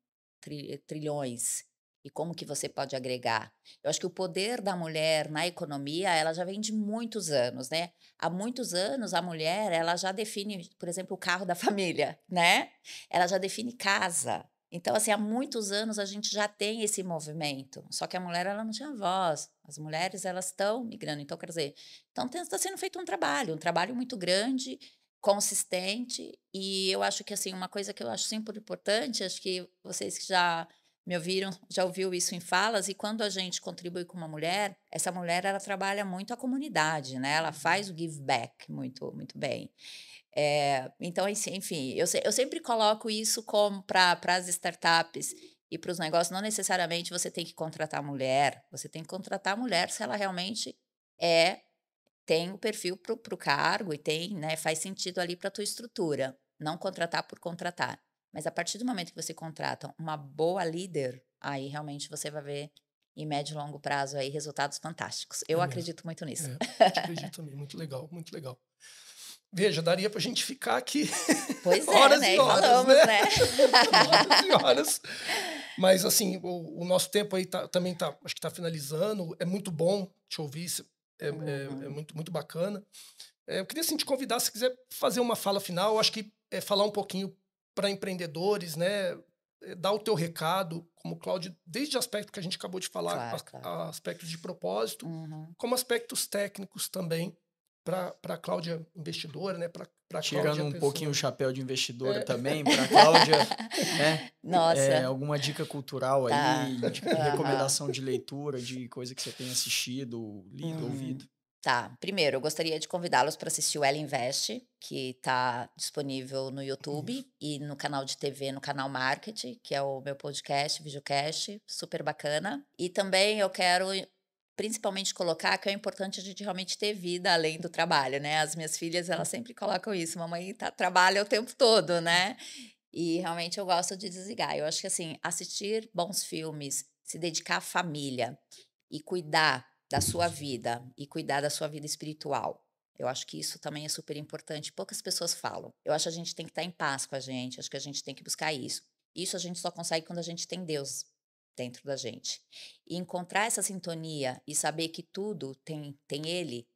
trilhões, e como que você pode agregar. Eu acho que o poder da mulher na economia, ela já vem de muitos anos, né? Há muitos anos, a mulher, ela já define, por exemplo, o carro da família, né? Ela já define casa. Então, assim, há muitos anos a gente já tem esse movimento. Só que a mulher, ela não tinha voz. As mulheres, elas estão migrando. Então, quer dizer, então está sendo feito um trabalho muito grande, consistente. E eu acho que, assim, uma coisa que eu acho sempre importante, acho que vocês que já me ouviram, já ouviu isso em falas, e quando a gente contribui com uma mulher, essa mulher ela trabalha muito a comunidade, né? Ela faz o give back muito, muito bem. Então, enfim, eu sempre coloco isso como para as startups e para os negócios, não necessariamente você tem que contratar mulher, você tem que contratar a mulher se ela realmente é, tem o perfil para o cargo e tem, né, faz sentido ali para a tua estrutura. Não contratar por contratar. Mas a partir do momento que você contrata uma boa líder, aí realmente você vai ver em médio e longo prazo aí resultados fantásticos. Eu É mesmo. acredito muito nisso. É, te acredito também. Muito legal, muito legal. Veja, daria pra gente ficar aqui Pois é, horas e né? E horas, né? falamos, né? Horas e horas. Mas, assim, o nosso tempo aí também acho que tá finalizando. É muito bom te ouvir. É Uhum. muito, muito bacana. Eu queria, assim, te convidar, se quiser fazer uma fala final. Eu acho que falar um pouquinho para empreendedores, né? Dar o teu recado, como Cláudio, desde o aspecto que a gente acabou de falar, Claro, claro. aspectos de propósito, Uhum. como aspectos técnicos também, para Cláudia investidora, né? Para tirando um pouquinho o chapéu de investidora também, para Cláudia, né? Nossa. Alguma dica cultural aí, recomendação de leitura, de coisa que você tenha assistido, lido, ouvido. Tá, primeiro eu gostaria de convidá-los para assistir o Ela Invest, que está disponível no YouTube e no canal de TV, no canal Marketing, que é o meu podcast, videocast, super bacana. E também eu quero principalmente colocar que é importante a gente realmente ter vida além do trabalho, né? As minhas filhas, elas sempre colocam isso, mamãe trabalha o tempo todo, né? E realmente eu gosto de desligar. Eu acho que assim, assistir bons filmes, se dedicar à família e cuidar da sua vida e cuidar da sua vida espiritual. Eu acho que isso também é super importante. Poucas pessoas falam. Eu acho que a gente tem que estar em paz com a gente. Acho que a gente tem que buscar isso. Isso a gente só consegue quando a gente tem Deus dentro da gente. E encontrar essa sintonia e saber que tudo tem Ele,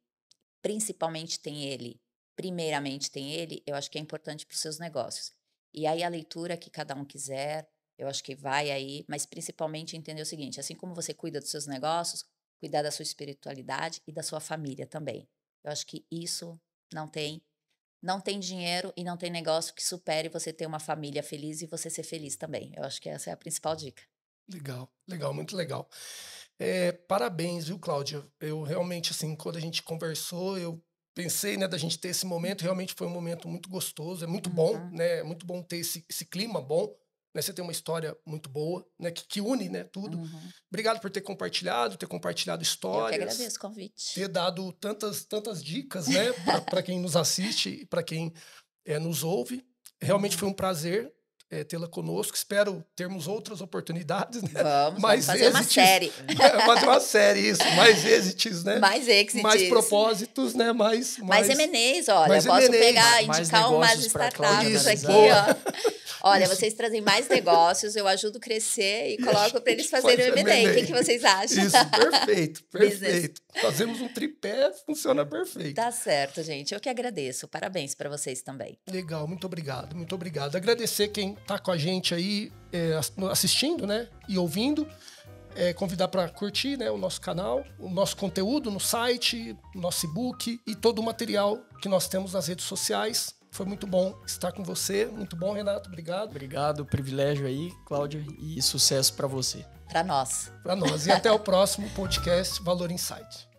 principalmente tem Ele, primeiramente tem Ele, eu acho que é importante para os seus negócios. E aí a leitura que cada um quiser, eu acho que vai aí, mas principalmente entender o seguinte, assim como você cuida dos seus negócios, cuidar da sua espiritualidade e da sua família também. Eu acho que isso não tem dinheiro e não tem negócio que supere você ter uma família feliz e você ser feliz também. Eu acho que essa é a principal dica. Legal, muito legal. Parabéns, viu, Cláudia? Eu realmente, assim, quando a gente conversou, eu pensei, né, da gente ter esse momento, realmente foi um momento muito gostoso, é muito bom, né? É muito bom ter esse clima bom. Né, você tem uma história muito boa, né, que une, né, tudo. Obrigado por ter compartilhado histórias. Eu que agradeço o convite. Ter dado tantas dicas, né, para quem nos assiste e para quem nos ouve. Realmente foi um prazer tê-la conosco. Espero termos outras oportunidades. Né? Vamos fazer uma série. Fazer uma série, isso. Mais êxitos, né? Mais êxitos. Mais propósitos, né? Mais M&As, olha. Eu posso pegar, indicar umas startups aqui, ó. Olha, vocês trazem mais negócios, eu ajudo a crescer e coloco para eles fazerem o M&A. O que vocês acham? Isso, perfeito. Fazemos um tripé, funciona perfeito. Tá certo, gente. Eu que agradeço. Parabéns para vocês também. Legal, muito obrigado. Agradecer quem tá com a gente aí assistindo, né? E ouvindo. Convidar para curtir, né, o nosso canal, o nosso conteúdo no site, o nosso e-book e todo o material que nós temos nas redes sociais. Foi muito bom estar com você. Muito bom, Renato. Obrigado. Obrigado, privilégio aí, Cláudia, e sucesso para você. Para nós. E até o próximo podcast Valor Insight.